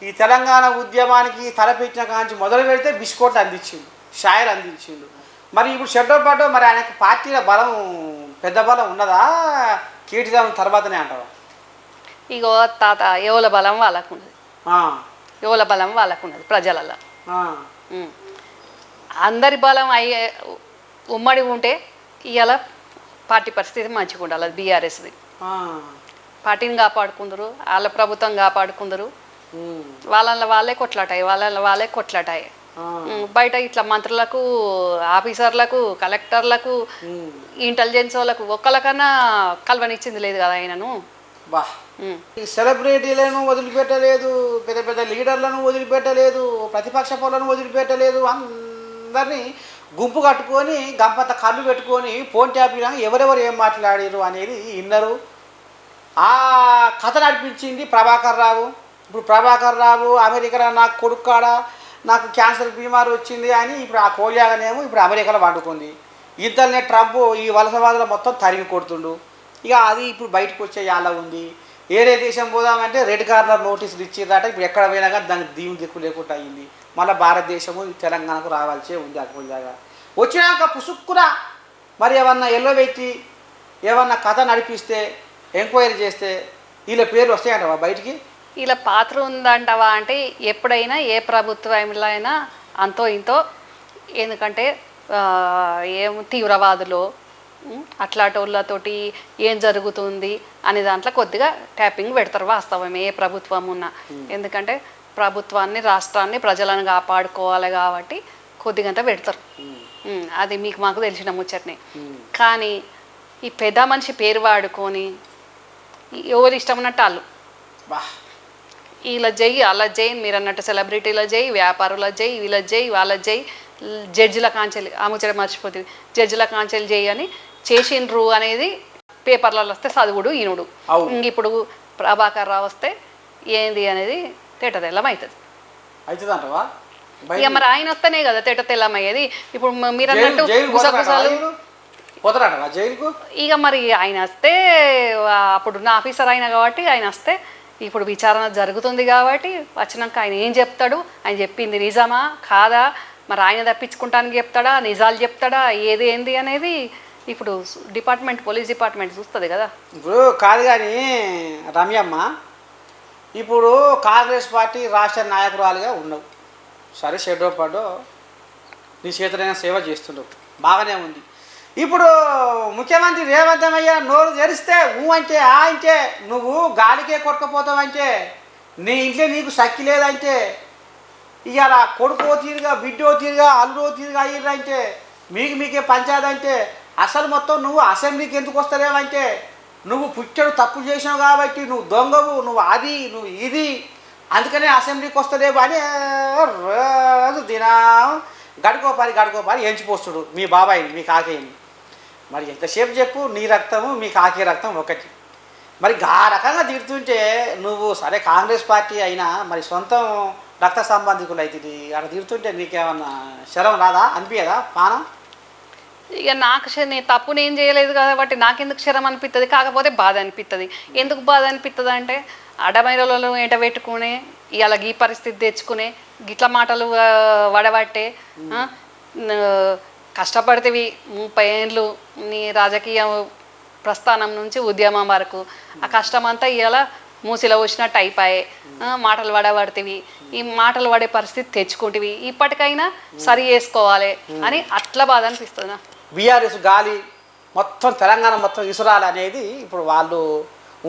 ఈ తెలంగాణ ఉద్యమానికి తలపెట్టిన కాంచి మొదలు పెడితే బిస్కెట్లు అందించిండు, షాయర్ అందించిండు. మరి ఇప్పుడు షెడ్డో పడ్డో మరి ఆయనకు పార్టీల బలం పెద్ద బలం ఉన్నదా కేటీ రాముడు తర్వాతనే అంటావా? ఇగో తాత ఎవల బలం వాళ్ళకున్నది, ప్రజలలో. అందరి బలం అయ్యే ఉమ్మడి ఉంటే ఇవాళ పార్టీ పరిస్థితి మంచిగా ఉండాలి. అది బీఆర్ఎస్ది. పార్టీని కాపాడుకుందరు, వాళ్ళ ప్రభుత్వం కాపాడుకుందరు, వాళ్ళ వాళ్ళే కొట్లాటాయి. బయట ఇట్లా మంత్రులకు, ఆఫీసర్లకు, కలెక్టర్లకు, ఇంటెలిజెన్స్ వాళ్ళకు ఒక్కళ్ళకన్నా కలవనిచ్చింది లేదు కదా ఆయనను. బా ఈ సెలబ్రిటీలను వదిలిపెట్టలేదు, పెద్ద పెద్ద లీడర్లను వదిలిపెట్టలేదు, ప్రతిపక్ష పౌరులను వదిలిపెట్టలేదు, అందరినీ గుంపు కట్టుకొని గంపంత కళ్ళు పెట్టుకొని ఫోన్ ట్యాపినా ఎవరెవరు ఏం మాట్లాడారు అనేది విన్నారు. ఆ కథ నడిపించింది ప్రభాకర్ రావు. ఇప్పుడు ప్రభాకర్ రావు అమెరికా నాకు కొడుక్కాడా, నాకు క్యాన్సర్ బీమారు వచ్చింది అని ఇప్పుడు ఆ కోలియాగనేమో ఇప్పుడు అమెరికాలో వండుకుంది. ఇంతలోనే ట్రంప్ ఈ వలసవాదులు మొత్తం తరిమి కొడుతుండు. ఇక అది ఇప్పుడు బయటకు వచ్చే యాళ్ళ ఉంది. ఏరే దేశం పోదామంటే రెడ్ కార్నర్ నోటీసులు ఇచ్చిందట. ఇప్పుడు ఎక్కడ పోయినా కానీ దానికి దీవు దిక్కు లేకుండా అయింది. మళ్ళీ భారతదేశము తెలంగాణకు రావాల్సే ఉంది. అక్కడ వచ్చినాక పుసుక్కున మరి ఏమన్నా ఎల్లో పెట్టి ఏమన్నా కథ నడిపిస్తే ఎంక్వైరీ చేస్తే వీళ్ళ పేర్లు వస్తాయంటవా బయటికి? వీళ్ళ పాత్ర ఉందంటవా అంటే ఎప్పుడైనా ఏ ప్రభుత్వంలో అయినా అంతో ఇంతో, ఎందుకంటే ఏం తీవ్రవాదులు అట్లాంటి వాళ్ళతోటి ఏం జరుగుతుంది అనే దాంట్లో కొద్దిగా ట్యాపింగ్ పెడతారు. వాస్తవమే ఏ ప్రభుత్వం ఉన్నా. ఎందుకంటే ప్రభుత్వాన్ని, రాష్ట్రాన్ని, ప్రజలను కాపాడుకోవాలి కాబట్టి కొద్దిగంత పెడతారు. అది మీకు మాకు తెలిసిన ముచ్చటనే. కానీ ఈ పెద్ద మనిషి పేరు వాడుకొని ఎవరు ఇష్టం ఉన్నట్టు వాళ్ళు ఇలా చెయ్యి అలా చెయ్యి, మీరు అన్నట్టు సెలబ్రిటీల చెయ్యి, వ్యాపారుల చెయ్యి, వీళ్ళ చెయ్యి, వాళ్ళ చెయ్యి, జడ్జిల కాంచెలు ఆ ముచ్చట మర్చిపోతుంది, జడ్జిల కాంచెలు చెయ్యి అని చేసిండ్రు అనేది పేపర్లలో వస్తే చదువుడు ఈనుడు. ఇంక ఇప్పుడు ప్రభాకర్ రావు వస్తే ఏంది అనేది తేట తెల్లం అవుతుంది. ఇక మరి ఆయన వస్తేనే కదా తేట తెల్లం అయ్యేది. ఇప్పుడు మీరు అన్నట్టు గుసగుసాలు ఇక మరి ఆయన వస్తే అప్పుడున్న ఆఫీసర్ అయినా కాబట్టి ఆయన వస్తే ఇప్పుడు విచారణ జరుగుతుంది కాబట్టి వచ్చినాక ఆయన ఏం చెప్తాడు, ఆయన చెప్పింది నిజమా కాదా, మరి ఆయన తప్పించుకుంటానికి చెప్తాడా, నిజాలు చెప్తాడా, ఏది ఏంది అనేది ఇప్పుడు డిపార్ట్మెంట్, పోలీస్ డిపార్ట్మెంట్ చూస్తుంది కదా. ఇప్పుడు కాదు కానీ రమ్యమ్మ, ఇప్పుడు కాంగ్రెస్ పార్టీ రాష్ట్ర నాయకురాలుగా ఉన్నావు, సరే షెడ్రో పడో నీ చేతులైన సేవ చేస్తున్నావు, బాగానే ఉంది. ఇప్పుడు ముఖ్యమంత్రి రేవంత్ అయ్య నోరు తెరిస్తే ఊ అంటే ఆ అంటే నువ్వు గాలికే కొట్టుకుపోతావంటే, నీ ఇంట్లో నీకు సక్కి లేదంటే, ఇవాళ కొడుకో తీరుగా, బిడ్డో తీరుగా, అల్లుడో తీరుగా అయ్యారంటే, మీకే పంచాయతీ అంటే అసలు మొత్తం నువ్వు అసెంబ్లీకి ఎందుకు వస్తలేవంటే, నువ్వు పుట్టడు తప్పు చేసినావు కాబట్టి, నువ్వు దొంగవు, నువ్వు అది, నువ్వు ఇది, అందుకనే అసెంబ్లీకి వస్తలేవు అని రోజు దినం గడుకోపారి ఎంచిపోస్తుడు మీ బాబాయిని, మీ కాకేని. మరి ఎంతసేపు చెప్పు, నీ రక్తము మీ కాకి రక్తం ఒకటి. మరి ఆ రకంగా తిడుతుంటే నువ్వు సరే కాంగ్రెస్ పార్టీ అయినా మరి సొంతం రక్త సంబంధికులు అవుతుంది, అక్కడ తిడుతుంటే నీకేమన్నా శరం రాదా, అనిపించదా పానం? ఇక నాకు తప్పు నేను చేయలేదు కాబట్టి నాకెందుకు శరం అనిపిస్తుంది, కాకపోతే బాధ అనిపిస్తుంది. ఎందుకు బాధ అనిపిస్తుంది అంటే అడమైలలో ఎంట పెట్టుకునే ఇవాళ ఈ పరిస్థితి తెచ్చుకునే గిట్ల మాటలు వడబట్టే కష్టపడితేవి 30 ఏళ్ళు నీ రాజకీయ ప్రస్థానం నుంచి ఉద్యమం వరకు ఆ కష్టమంతా ఇవాళ మూసిలో వచ్చినట్టు అయిపోయాయి. మాటలు వడబడితేవి, ఈ మాటలు పడే పరిస్థితి తెచ్చుకుంటేవి, ఇప్పటికైనా సరి చేసుకోవాలి అని అట్లా బాధ అనిపిస్తుంది. బీఆర్ఎస్ గాలి మొత్తం తెలంగాణ మొత్తం ఇసురాలి అనేది ఇప్పుడు వాళ్ళు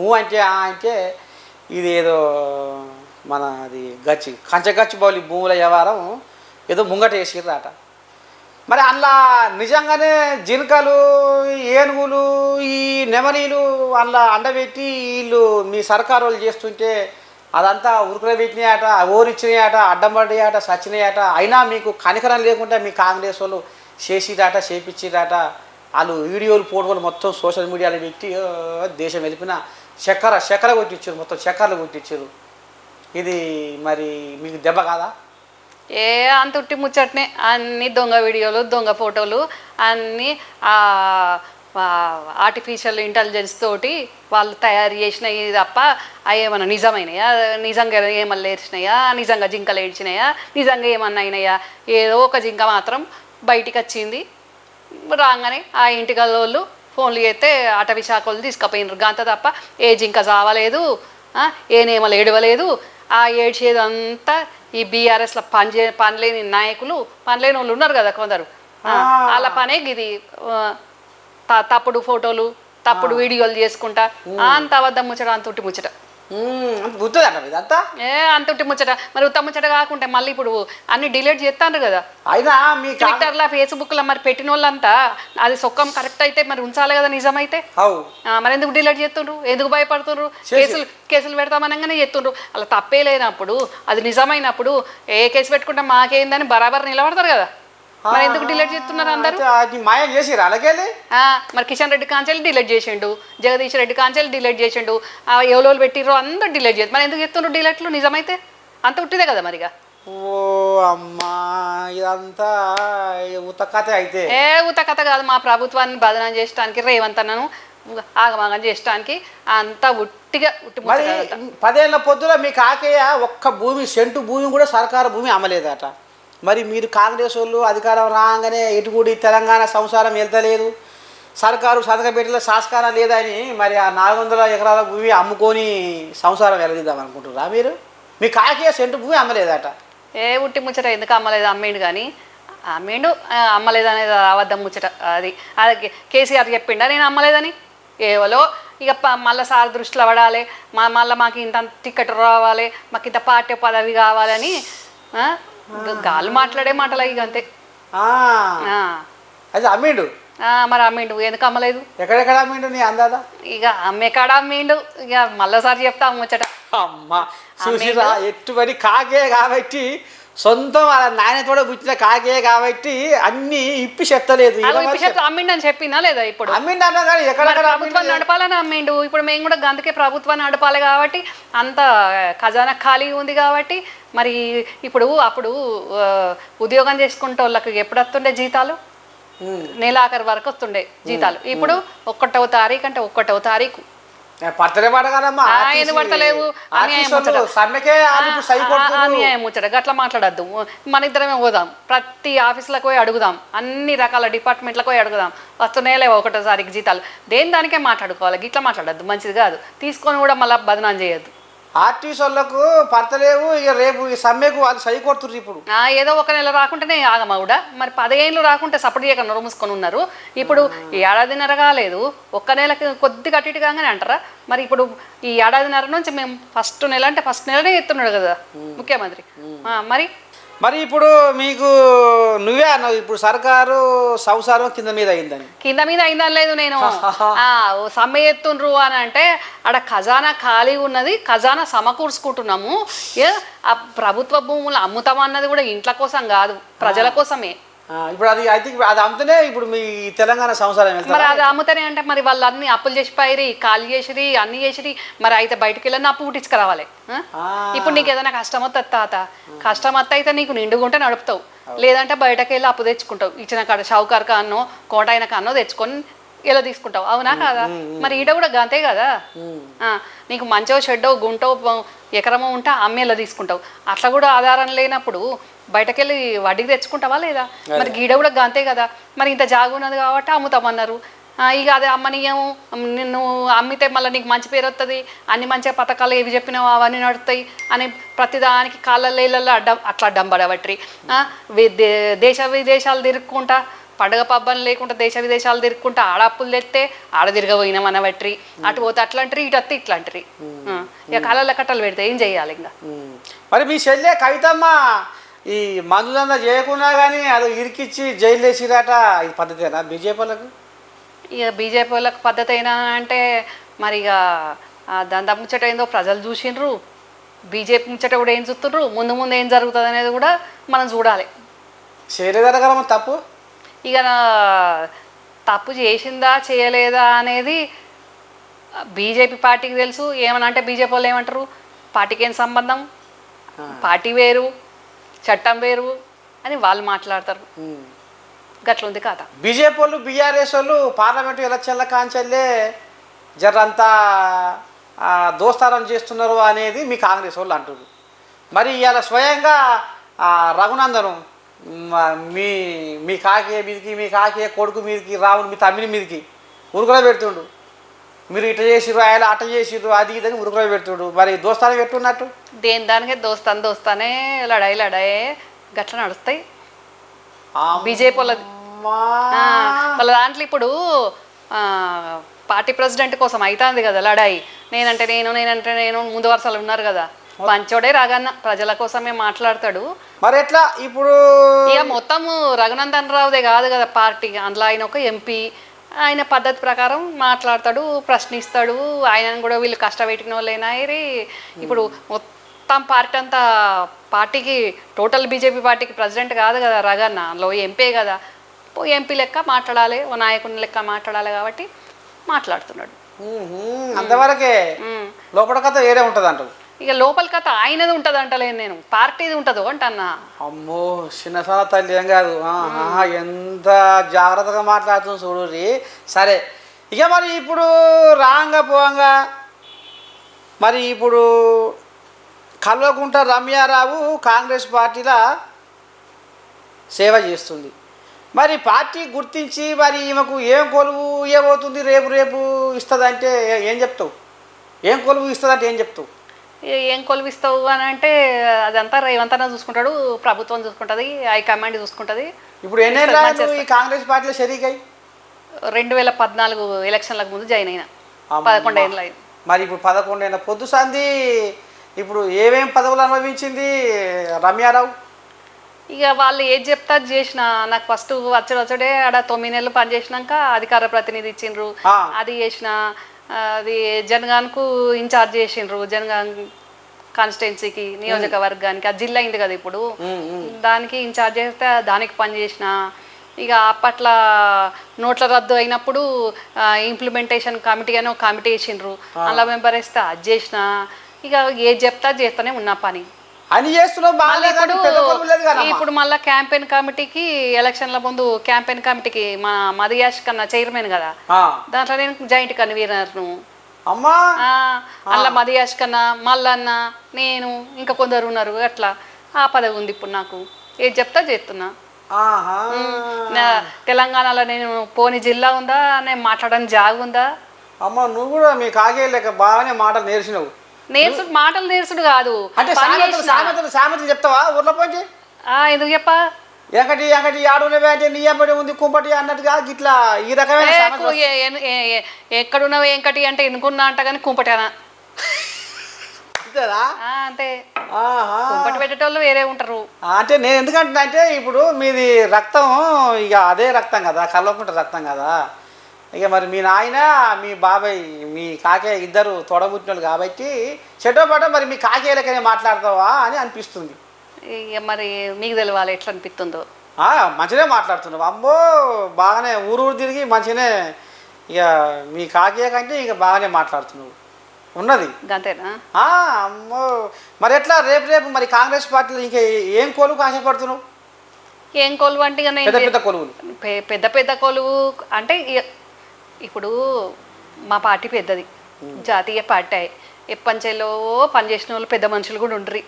ఊ అంటే ఆ అంటే ఇది ఏదో మన అది కంచగచ్చిబౌలి భూముల వ్యవహారం ఏదో ముంగట వేసిర్రాట. మరి అందులో నిజంగానే జింకలు, ఏనుగులు, ఈ నెమలీలు అందులో అండబెట్టి వీళ్ళు మీ సర్కారు వాళ్ళు చేస్తుంటే అదంతా ఉరుకులు పెట్టినాయట, ఓరిచ్చినాయట, అడ్డం పడ్డాయట, సచ్చినాయట. అయినా మీకు కనికరం లేకుండా మీ కాంగ్రెస్ వాళ్ళు చేసిరాట, చేపించిరాట. వాళ్ళు వీడియోలు, ఫోటోలు మొత్తం సోషల్ మీడియాలో పెట్టి దేశం వెళ్ళిపోయిన చక్కెర కొట్టించారు, మొత్తం చక్కర్లు కొట్టించారు. ఇది మరి మీకు దెబ్బ కాదా? అంతుట్టి ముచ్చటనే అన్ని దొంగ వీడియోలు, దొంగ ఫోటోలు అన్నీ ఆర్టిఫిషియల్ ఇంటెలిజెన్స్ తోటి వాళ్ళు తయారు చేసినవి తప్ప అవి ఏమన్నా నిజమైనయా, నిజంగా ఏమన్నా ఏడ్చినాయా, నిజంగా జింకలు ఏడ్చినాయా, నిజంగా ఏమన్నా అయినాయా? ఏదో ఒక జింక మాత్రం బయటికి వచ్చింది. రాగానే ఆ ఇంటికల్లోళ్ళు ఫోన్లు చేస్తే అటవీ శాఖలు తీసుకుపోయినారు. గంత తప్ప ఏ జింక చావలేదు, ఏ నేమలు ఏడవలేదు. ఆ ఏడ్చేదంతా ఈ బీఆర్ఎస్లో పనిలేని నాయకులు, పనిలేని వాళ్ళు ఉన్నారు కదా కొందరు, వాళ్ళ పనే ఇది తప్పుడు ఫోటోలు, తప్పుడు వీడియోలు చేసుకుంటా అంత అబద్ధం ముచ్చట, అంత ఉట్టి ముచ్చట. గుర్తుందన్న ఇదంతా. అంత ఉట్టి ముచ్చట మరి ఉత్త ముచ్చట కాకుంటే మళ్ళీ ఇప్పుడు అన్ని డిలీట్ చేస్తాను కదా అయినా మీ ట్విట్టర్లో ఫేస్బుక్లో మరి పెట్టిన వాళ్ళంతా అది సొక్కం కరెక్ట్ అయితే మరి ఉంచాలి కదా నిజమైతే. మరి ఎందుకు డిలీట్ చేస్తుండ్రు, ఎందుకు భయపడుతుండ్రు? కేసులు పెడతామనగానే చేస్తుండ్రు. అలా తప్పే లేనప్పుడు అది నిజమైనప్పుడు ఏ కేసు పెట్టుకుంటే మాకేందని బరాబర్ నిలబడతారు కదా. మరి ఎందుకు డిలీట్ చేస్తున్నారు అందరూ? మాయం చేసిరా అలాగే. మరి కిషన్ రెడ్డి కాంచెలు డిలీట్ చేసిండు, జగదీష్ రెడ్డి కాంచెలు డిలీట్ చేసిండు, ఎవరోళ్ళు పెట్టిర్రో అందరూ డిలీట్ చేసి మరి ఎందుకు చెప్తుండ్రు డిలీట్లు? నిజమైతే అంత ఉట్టిదే కదా మరిగా. ఓ అమ్మా ఇదంతా ఉత్త కథ అయితే. ఉత్త కథ కాదు. మా ప్రభుత్వాన్ని బదనాం చేయడానికి రేవంత్ అన్నను ఆగమాగం చేయడానికి అంతా ఉట్టిగా మరి 10 ఏళ్ల పొద్దున మీ కాకయ్య ఒక్క భూమి సెంటు భూమి కూడా సర్కారు భూమి అమ్మలేదట. మరి మీరు కాంగ్రెస్ వాళ్ళు అధికారం రాగానే ఎటుగుడి తెలంగాణ సంసారం వెళ్తలేదు, సర్కారు సంతకం పెట్టిన సంస్కారం లేదని మరి ఆ 400 ఎకరాల భూమి అమ్ముకొని సంసారం వెళ్ళదిద్దాం అనుకుంటున్నారా మీరు? మీ కాకయ్య సెంటు భూమి అమ్మలేదట. ఉట్టి ముచ్చట ఎందుకు అమ్మలేదు? అమ్మేండు కానీ అమ్మేండు, అమ్మలేదు అనేది అవద్దం ముచ్చట. అది అది కేసీఆర్ చెప్పిండా నేను అమ్మలేదని? ఏవలో ఇక మళ్ళీ సార్ దృష్టిలో పడాలి, మళ్ళీ మాకు ఇంత టికెట్ రావాలి, మాకు ఇంత పార్టీ పదవి కావాలని గాలు మాట్లాడే మాటలు ఇక అంతే. అది అమ్మిండు. మరి అమ్మిండు ఎందుకు అమ్మలేదు? ఎక్కడెక్కడ అమ్మిండు నీ అందాదా? ఇక అమ్మేకాడ అమ్మిండు. ఇక మళ్ళీసారి చెప్తా ముచ్చట. అమ్మ చూసిరా ఎట్టుబడి కాకే కాబట్టి, సొంతం వాళ్ళ నాయనతోడ పుట్టిన కాకే కాబట్టి అన్ని ఇప్పి చెప్తలేదు. అమ్మిండు అని చెప్పినా లేదా? ఇప్పుడు అమ్మిండన్నా కానీ ఎక్కడెక్కడ ప్రభుత్వాన్ని నడపాలని అమ్మిండు. ఇప్పుడు మేము కూడా అందుకే ప్రభుత్వాన్ని నడపాలి కాబట్టి అంత ఖజానా ఖాళీ ఉంది కాబట్టి మరి ఇప్పుడు అప్పుడు ఉద్యోగం చేసుకుంటే వాళ్ళకి ఎప్పుడు వస్తుండే జీతాలు? నెలాఖరు వరకు వస్తుండే జీతాలు. ఇప్పుడు 1వ తారీఖు అంటే 1వ తారీఖు పడతలే పడగలమ్మా. ఎందుకు పడతలేవు? అన్యాయం ముచ్చట గట్లా మాట్లాడద్దు. మన ఇద్దరమే పోదాం, ప్రతి ఆఫీసులకు పోయి అడుగుదాం, అన్ని రకాల డిపార్ట్మెంట్లకు పోయి అడుగుదాం. వస్తున్నాయో లేవో 1వ తారీఖు జీతాలు. దానికే మాట్లాడుకోవాలి, గిట్లా మాట్లాడద్దు, మంచిది కాదు. తీసుకొని కూడా మళ్ళీ బదనాం చేయొద్దు. ఆర్టీసీ వాళ్ళకు పడతలేవు, ఇక రేపు ఈ సమ్మెకు వాళ్ళు సై కొడుతుర్రు. ఇప్పుడు ఏదో 1 నెల రాకుంటేనే ఆగమా కూడా. మరి 10 ఏళ్ళు రాకుంటే సపోర్ట్ చేయక నొర మూసుకొని ఉన్నారు. ఇప్పుడు ఏడాదిన్నర కాలేదు, 1 నెలకి కొద్ది కట్టిటి కాగానే అంటారా? మరి ఇప్పుడు ఈ ఏడాదిన్నర నుంచి మేము ఫస్ట్ నెల అంటే ఫస్ట్ నెలనే ఎత్తున్నాడు కదా ముఖ్యమంత్రి. మరి ఇప్పుడు మీకు నువ్వే అన్నావు ఇప్పుడు సర్కారు సంసారం కింద మీద అయిందని. కింద మీద అయిందని లేదు నేను. సమ్మె ఎత్తుండ్రు అని అంటే ఆడ ఖజానా ఖాళీ ఉన్నది, ఖజానా సమకూర్చుకుంటున్నాము. ఆ ప్రభుత్వ భూములు అమ్ముతామన్నది కూడా ఇంట్ల కోసం కాదు, ప్రజల కోసమే. ఇప్పుడు అది ఐ థింక్ అది అమ్ముతనే ఇప్పుడు మీ తెలంగాణ సంవత్సరం మరి అది అమ్ముతనే అంటే మరి వాళ్ళు అన్ని అప్పులు చేసి పైరి ఖాళీ చేసిరి అన్ని చేసిరి. మరి అయితే బయటకు వెళ్ళని అప్పు పుట్టించుకురావాలి. ఇప్పుడు నీకు ఏదైనా కష్టం వస్తుంది తాత, కష్టం వస్తే అయితే నీకు నిండుగుంటే నడుపుతావు, లేదంటే బయటకు వెళ్ళి అప్పు తెచ్చుకుంటావు. ఇచ్చిన కాడ షౌకార్ కాన్నో కోటాయిన కాన్నో తెచ్చుకొని ఇలా తీసుకుంటావు. అవునా కాదా? మరి ఈడ కూడా గంతే కదా. నీకు మంచో చెడ్డో గుంటో ఎకరమో ఉంటే అమ్మేలా తీసుకుంటావు. అట్లా కూడా ఆధారం లేనప్పుడు బయటకెళ్ళి వడ్డీకి తెచ్చుకుంటావా లేదా? మరి గీడ కూడా గంతే కదా. మరి ఇంత జాగున్నది కాబట్టి అమ్ముతామన్నారు. ఇక అదే అమ్మనీయము, నిన్ను అమ్మితే మళ్ళీ నీకు మంచి పేరు వస్తుంది, అన్ని మంచిగా పథకాలు ఏవి చెప్పినావు అవన్నీ నడుస్తాయి అని ప్రతిదానికి కాళ్ళల్లో అట్లా అడ్డం పడబట్టి దేశ విదేశాలు తిరుక్కుంటా, పండుగ పబ్బం లేకుండా దేశ విదేశాలు తిరుక్కుంటా ఆడ అప్పులు తెస్తే ఆడ తిరగబోయినాం అనబట్టి, అటు పోతే అట్లాంటివి ఇటు వస్తే ఇట్లాంటివి. ఇక కాళ్ళ కట్టలు పెడితే ఏం చెయ్యాలి ఇంకా? మరి మీ చెల్లె కవితమ్మ ఈ మందులంతా చేయకున్నా కానీ అది ఇరికిచ్చి జైలు వేసిరాట. ఇది పద్ధతేనా బీజేపీ వాళ్ళకు? ఇక బీజేపీ వాళ్ళకి పద్ధతి అయినా అంటే మరి ఇక దందా ముచ్చట ఏందో ప్రజలు చూసిండ్రు, బీజేపీ ముచ్చట కూడా ఏం చూస్తుండ్రు, ముందు ముందు ఏం జరుగుతుంది అనేది కూడా మనం చూడాలి. చేయలేదనగలమా తప్పు? ఇక తప్పు చేసిందా చేయలేదా అనేది బీజేపీ పార్టీకి తెలుసు. ఏమన్నా అంటే బీజేపీ వాళ్ళు ఏమంటారు, పార్టీకి ఏం సంబంధం, పార్టీ వేరు చట్టం వేరు అని వాళ్ళు మాట్లాడతారు. గట్లుంది కథ. బీజేపీ వాళ్ళు బీఆర్ఎస్ వాళ్ళు పార్లమెంటు ఎలక్షన్ల కాంచెల్లే జరంతా దోస్తారం చేస్తున్నారు అనేది మీ కాంగ్రెస్ వాళ్ళు అంటున్నారు. మరి ఇవాళ స్వయంగా రఘునందను మీ మీ కాకే మీదకి, మీ కాకే కొడుకు మీదకి, రావుని మీ తమ్మిని మీదకి ఉరుకులో పెడుతుండు. మీరు ఇట్లా చేసిర్రు, ఆయన అట్ట చేసిర్రు, అది ఇదని ఉరుకులో పెడుతుడు. మరి దోస్తానే పెట్టున్నట్టు దేని దానికే దోస్తానే లడాయి గట్ల నడుస్తాయి బీజేపీ వాళ్ళది. వాళ్ళ దాంట్లో ఇప్పుడు పార్టీ ప్రెసిడెంట్ కోసం అవుతుంది కదా లడాయి. నేనంటే నేను ముందు వరుసలు ఉన్నారు కదా. మంచోడే రఘన్న, ప్రజల కోసమే మాట్లాడతాడు. మరి ఎట్లా ఇప్పుడు ఇక మొత్తము రఘునందన్ రావుదే కాదు కదా పార్టీ, అందులో ఆయన ఒక ఎంపీ. ఆయన పద్ధతి ప్రకారం మాట్లాడతాడు, ప్రశ్నిస్తాడు. ఆయనను కూడా వీళ్ళు కష్టపెట్టిన వాళ్ళైనా ఇప్పుడు మొత్తం పార్టీ అంతా పార్టీకి టోటల్ బీజేపీ పార్టీకి ప్రెసిడెంట్ కాదు కదా రఘన్న, అందులో ఎంపీ కదా. ఎంపీ లెక్క మాట్లాడాలి, ఓ నాయకుని లెక్క మాట్లాడాలి కాబట్టి మాట్లాడుతున్నాడు. అంతవరకే లోపల కథ వేరే ఉంటుంది అంటారు. ఇక లోపల కథ ఆయనది ఉంటుంది అంటలేను నేను, పార్టీది ఉంటుందో అంటన్నా. అమ్మో చిన్నసాన తల్లి ఏం కాదు. ఎంత జాగ్రత్తగా మాట్లాడుతుంది చూడు. సరే ఇక మరి ఇప్పుడు రాంగా పోంగా మరి ఇప్పుడు కల్వకుంట్ల రమ్యారావు కాంగ్రెస్ పార్టీలో సేవ చేస్తుంది. మరి పార్టీ గుర్తించి మరి ఈమెకు ఏం కొలువు ఇవ్వబోతుంది రేపు ఇస్తుందంటే ఏం చెప్తావు? ఏం కొలువు ఇస్తుందంటే ఏం చెప్తావు? ఏం కొలువిస్తావు అని అంటే అదంతా రేవంత్ అన్న చూసుకుంటాడు, ప్రభుత్వం చూసుకుంటుంది, హైకమాండ్ చూసుకుంటుంది. ఇప్పుడు ఎన్నేళ్ళు ఈ కాంగ్రెస్ పార్టీలో షరీక్ అయ్యి? 2014 ఎలక్షన్లకు ముందు జాయిన్ అయినా, 11 ఏళ్ళు అయింది. మరి ఇప్పుడు 11 ఏళ్ళ పొద్దు సంది ఇప్పుడు ఏమేం పదవులు అనుభవించింది రమ్యారావు? ఇక వాళ్ళు ఏది చెప్తా చేసిన. నాకు ఫస్ట్ వచ్చడే ఆడ 9 నెలలు పనిచేసినాక అధికార ప్రతినిధి ఇచ్చిండ్రు, అది చేసిన. అది జనగాన్కు ఇన్ఛార్జ్ చేసిండ్రు, జనగాన్ కాన్స్టిట్యున్సీకి, నియోజకవర్గానికి. అది జిల్లా అయింది కదా ఇప్పుడు, దానికి ఇన్ఛార్జ్ చేస్తే దానికి పని చేసిన. ఇక అప్పట్లో నోట్ల రద్దు అయినప్పుడు ఇంప్లిమెంటేషన్ కమిటీ అని ఒక కమిటీ వేసిండ్రు, అలా మెంబర్ వేస్తే అది చేసిన. ఇక ఏది చెప్తా చేస్తూనే ఉన్నా పని అని చేస్తున్నావు. ఇప్పుడు మళ్ళీ క్యాంపెయిన్ కమిటీకి, ఎలక్షన్ల ముందు క్యాంపెయిన్ కమిటీకి మా మదియాష్ కన్నా చైర్మన్ కదా, దాంట్లో నేను జాయింట్ కన్వీనర్ను. అమ్మా అలా మదియాష్ కన్నా, మల్లన్న, నేను, ఇంకా కొందరు ఉన్నారు. అట్లా ఆ పదవి ఉంది ఇప్పుడు నాకు. ఏది చెప్తా చేస్తున్నా. తెలంగాణలో నేను పోని జిల్లా ఉందా, నేను మాట్లాడడానికి జాగు ఉందా? అమ్మ నువ్వు కూడా మీ కాగే లేక బాగానే మాటలు నేర్చినావు. మాటలు నేర్చుడు కాదు, అంటే సామెతలు చెప్తావా ఊర్లో పోయి? ఎందుకు చెప్పా? ఎంకటి ఆడున్నవే అంటే నీ ఎంబడి ఉంది కుంపటి అన్నట్టుగా ఇట్లా ఈ రకమైన ఎక్కడున్నవి ఎంకటి అంటే ఎన్నుకున్నా అంట కానీ కుంపటి అనా అంతే. కుంపటి పెట్టేటోళ్ళు వేరే ఉంటారు. అంటే నేను ఎందుకంటున్నా అంటే ఇప్పుడు మీది రక్తం ఇక అదే రక్తం కదా, కల్వకుంట్ల రక్తం కదా. ఇక మరి మీ నాయన మీ బాబాయ్ మీ కాకేయ ఇద్దరు తొడబుట్టినోళ్ళు కాబట్టి చెట్టోపాట మరి మీ కాకేయలకనే మాట్లాడతావా అని అనిపిస్తుంది. ఇక మరి మీకు తెలియాలి ఎట్లా అనిపిస్తుందో. మంచిగానే మాట్లాడుతున్నావు. అమ్మో బాగానే ఊరు తిరిగి మంచిగానే ఇక మీ కాకేయ కంటే ఇక బాగానే మాట్లాడుతున్నావు ఉన్నది. అంతేనా? అమ్మో మరి ఎట్లా రేపు మరి కాంగ్రెస్ పార్టీలో ఇంకా ఏం కొలువుకు ఆశపడుతున్నావు? ఏం కొలువు అంటే పెద్ద కొలువులు, పెద్ద కొలువు అంటే ఇప్పుడు మా పార్టీ పెద్దది, జాతీయ పార్టీ. ఎప్పంచెలో పనిచేసిన వాళ్ళు పెద్ద మనుషులు కూడా ఉండ్రి.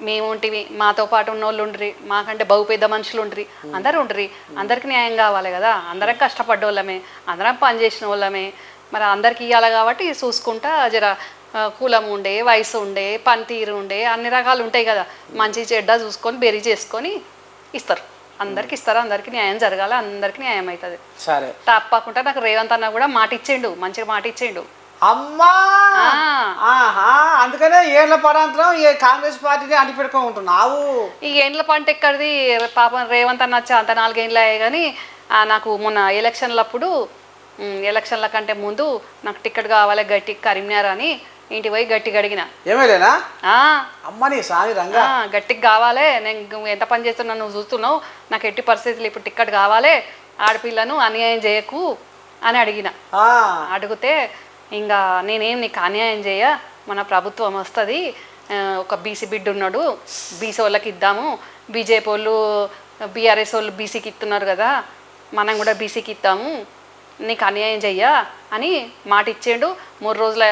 మేముంటివి, మాతో పాటు ఉన్న వాళ్ళు ఉండ్రి, మాకంటే బహు పెద్ద మనుషులు ఉండ్రి, అందరూ ఉండ్రి. అందరికి న్యాయం కావాలి కదా, అందరం కష్టపడ్డ వాళ్ళమే, అందరం పనిచేసిన వాళ్ళమే. మరి అందరికి ఇవ్వాలి కాబట్టి చూసుకుంటా జర కులం ఉండే, వయసు ఉండే, పనితీరు ఉండే, అన్ని రకాలు ఉంటాయి కదా. మంచి చెడ్డ చూసుకొని బెరీ చేసుకొని ఇస్తారు. అందరికి ఇస్తారు, అందరికి న్యాయం జరగాలి, అందరికి న్యాయం అవుతుంది. సరే తప్పకుండా నాకు రేవంత్ అన్న కూడా మాట ఇచ్చిండు, మంచిగా మాట ఇచ్చిండు. అమ్మా అందుకనే ఏళ్ల పరాంతరం ఈ కాంగ్రెస్ పార్టీని అంటిపెట్టుకొని ఉంటున్నావు. ఈ ఏండ్ల పంట ఎక్కడిది పాపం, రేవంత్ అన్న వచ్చి అంత 4 ఏళ్ళు అయ్యాయి. కానీ నాకు మొన్న ఎలక్షన్ల కంటే ముందు నాకు టికెట్ కావాలి గట్టి కరీంనగర్ అని ఇంటి పోయి గట్టిగా అడిగిన. ఏమేలేనా అమ్మని సాయి రంగా గట్టికి కావాలి, నేను ఎంత పని చేస్తున్నా నువ్వు చూస్తున్నావు, నాకు ఎట్టి పరిస్థితులు ఇప్పుడు టికెట్ కావాలి, ఆడపిల్లను అన్యాయం చేయకు అని అడిగిన. అడిగితే ఇంకా నేనేం నీకు అన్యాయం చేయ, మన ప్రభుత్వం వస్తుంది, ఒక బీసీ బిడ్డ ఉన్నాడు, బీసీ వాళ్ళకి ఇద్దాము, బీజేపీ వాళ్ళు బీఆర్ఎస్ వాళ్ళు బీసీకి ఇస్తున్నారు కదా, మనం కూడా బీసీకి ఇద్దాము, నీకు అన్యాయం చెయ్య అని మాట ఇచ్చేయండు. 3 రోజుల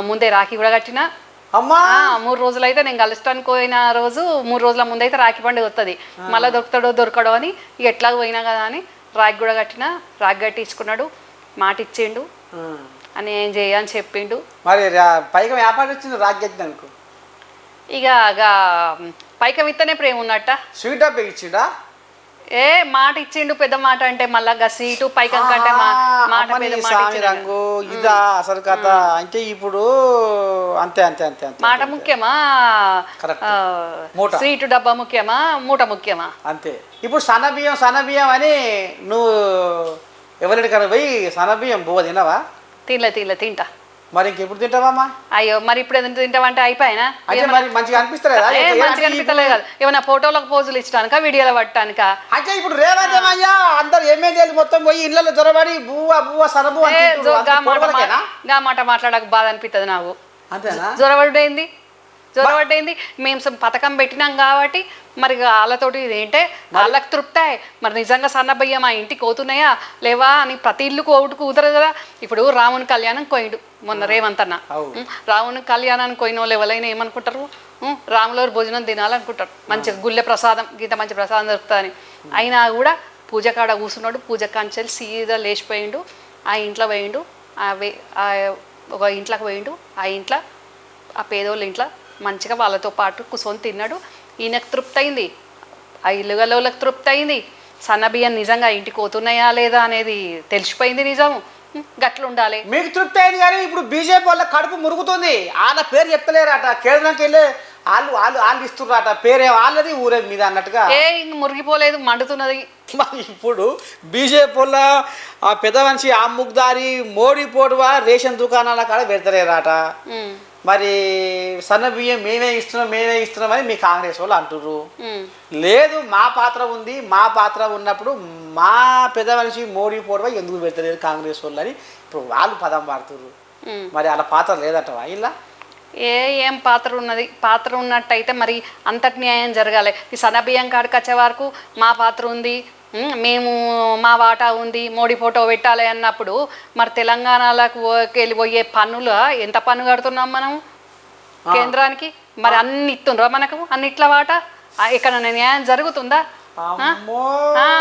ముందే రాఖీ కూడా కట్టిన. 3 రోజులు అయితే నేను కలుస్తానికి పోయిన రోజు 3 రోజుల ముందు అయితే రాఖీ పండుగ వస్తుంది. మళ్ళీ దొరకడో అని ఇక ఎట్లాగ పోయినా కదా అని రాఖీ కూడా కట్టిన. రాఖీ కట్టించుకున్నాడు, మాట ఇచ్చిండు, అని ఏం చేయ అని చెప్పిండు. మరి పైకి వ్యాపారం వచ్చింది రాఖీ కట్టినందుకు. ఇక పైకం ఇత్తనే ప్రేమ ఉన్నట్ట. స్వీట్ డబ్బే ఇచ్చిండా? ఏ మాట ఇచ్చిండు పెద్ద మాట అంటే మళ్ళా గా సీటు పైకం కంటే మాట పెద్ద మాట స్వామి రంగు ఇదా అసలు కథ అంటే ఇప్పుడు అంతే అంతే అంతే అంతే మాట ముఖ్యమా సీటు డబ్బా ముఖ్యమా మూట ముఖ్యమా అంతే ఇప్పుడు సన్నబియ్యం అని నువ్వు ఎవరింటికన్నా పోయి సన్నబియ్యం బువ్వ తినవా తింటా మరి ఇంకెప్పుడు తింటావమ్మా అయ్యో మరి ఇప్పుడు ఎందుకు తింటావంటే అయిపోయినా అంటే మరి మంచిగా అనిపిస్తలేదా మంచిగా అనిపించలేదు కదా ఏమన్నా ఫోటోలకు పోజులు ఇచ్చడానిక వీడియోలో పట్టడానిక అంటే ఇప్పుడు రేవంతమయ్యా అందరు ఎమ్మెల్యేలు మొత్తం పోయి ఇళ్ళలో జొరబడి బువ్వ సరబు గా మాట మాట్లాడక బాధ అనిపిస్తుంది నాకు అంతేనా జ్వరపడ్డైంది మేము పథకం పెట్టినాం కాబట్టి మరి వాళ్ళతోటి ఏంటే వాళ్ళకి తృప్తాయి మరి నిజంగా సన్నబయ్య మా ఇంటికి పోతున్నాయా లేవా అని ప్రతి ఇల్లుకు ఒకటికి కుదరదు కదా ఇప్పుడు రాముని కళ్యాణం కోయిండు మొన్న రేవంత్ అన్న రాముని కళ్యాణానికి పోయిన వాళ్ళు ఎవరైనా ఏమనుకుంటారు రాములవారి భోజనం తినాలనుకుంటారు మంచిగా గుళ్ళె ప్రసాదం గీత మంచి ప్రసాదం దొరుకుతుందని అయినా కూడా పూజ కాడ కూర్చున్నాడు పూజ కాంచెలు సీదా లేచిపోయిండు ఆ ఇంట్లో పోయిండు ఒక ఇంట్లోకి పోయిండు ఆ ఇంట్లో ఆ పేదోళ్ళ ఇంట్లో మంచిగా వాళ్ళతో పాటు కూర్చొని తిన్నాడు ఈయనకు తృప్తి అయింది ఆ ఇల్లుగలోళ్ళకి తృప్తి అయింది సన్నబియ్యం నిజంగా ఇంటికి పోతున్నాయా లేదా అనేది తెలిసిపోయింది నిజం గట్ల ఉండాలి మీకు తృప్తి అయింది కానీ ఇప్పుడు బీజేపీ వాళ్ళ కడుపు మురుగుతుంది వాళ్ళ పేరు చెప్తలేరట కేంద్రానికి వెళ్ళి వాళ్ళు ఇస్తున్నారట పేరే వాళ్ళది ఊరే మీద అన్నట్టుగా ఇంక మురిగిపోలేదు మండుతున్నది మరి ఇప్పుడు బీజేపీ వాళ్ళ ఆ పెద్ద మనిషి ఆ ముగ్దారి మోడీ పోటువా రేషన్ దుకాణాల కాడ పెడతలేరట మరి సన్న బియ్యం మేమే ఇస్తున్నామని మీ కాంగ్రెస్ వాళ్ళు అంటుర్రు లేదు మా పాత్ర ఉంది మా పాత్ర ఉన్నప్పుడు మా పెద్ద మనిషి మోడీ పోటువా ఎందుకు పెడతలేదు కాంగ్రెస్ వాళ్ళు అని ఇప్పుడు వాళ్ళు పదం వాడుతుర్రు మరి అలా పాత్ర లేదంటవా ఇలా ఏం పాత్ర ఉన్నది పాత్ర ఉన్నట్టయితే మరి అంతటి న్యాయం జరగాలి ఈ సన్నబియ్యం కాడికి వచ్చే వరకు మా పాత్ర ఉంది మేము మా వాటా ఉంది మోడీ ఫోటో పెట్టాలి అన్నప్పుడు మరి తెలంగాణలకు వెళ్ళిపోయే పన్నులు ఎంత పన్ను కడుతున్నాం మనం కేంద్రానికి మరి అన్ని ఇస్తుండ్రా మనకు అన్నిట్ల వాటా ఇక్కడ న్యాయం జరుగుతుందా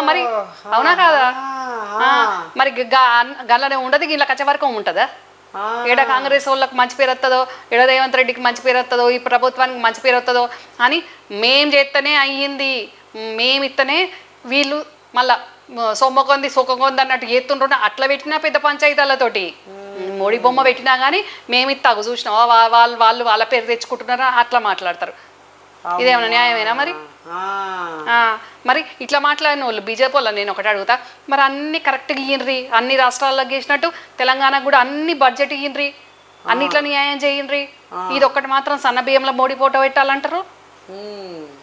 మరి అవునా కాదా మరి గల్లనే ఉండదు గిళ్ళకి వచ్చే వరకు ఉంటుందా ఏడ కాంగ్రెస్ వాళ్ళకి మంచి పేరు వస్తుందో ఏడ రేవంత్ రెడ్డికి మంచి పేరు వస్తుందో ఈ ప్రభుత్వానికి మంచి పేరు వస్తుందో అని మేం చేస్తేనే అయ్యింది మేమిస్తేనే వీళ్ళు మళ్ళా సొమ్మకొంది సొక్కొంది అన్నట్టు ఎత్తుండ్రు అట్లా పెట్టినా పెద్ద పంచాయతీలతోటి మోడీ బొమ్మ పెట్టినా కానీ మేమిత్తాగు చూసినావా వాళ్ళు వాళ్ళ పేరు తెచ్చుకుంటున్నారా అట్లా మాట్లాడతారు ఇదేమన్నా న్యాయమేనా మరి మరి ఇట్లా మాట్లాడిన వాళ్ళు బీజేపీ వాళ్ళు నేను ఒకటి అడుగుతా మరి అన్ని కరెక్ట్గా ఇయ్యండ్రి అన్ని రాష్ట్రాల్లో గీసినట్టు తెలంగాణకు కూడా అన్ని బడ్జెట్ ఇయ్యండ్రి అన్నిట్లా న్యాయం చేయండ్రి ఇది ఒక్కటి మాత్రం సన్న బియ్యంలో మోడీ ఫోటో పెట్టాలంటారు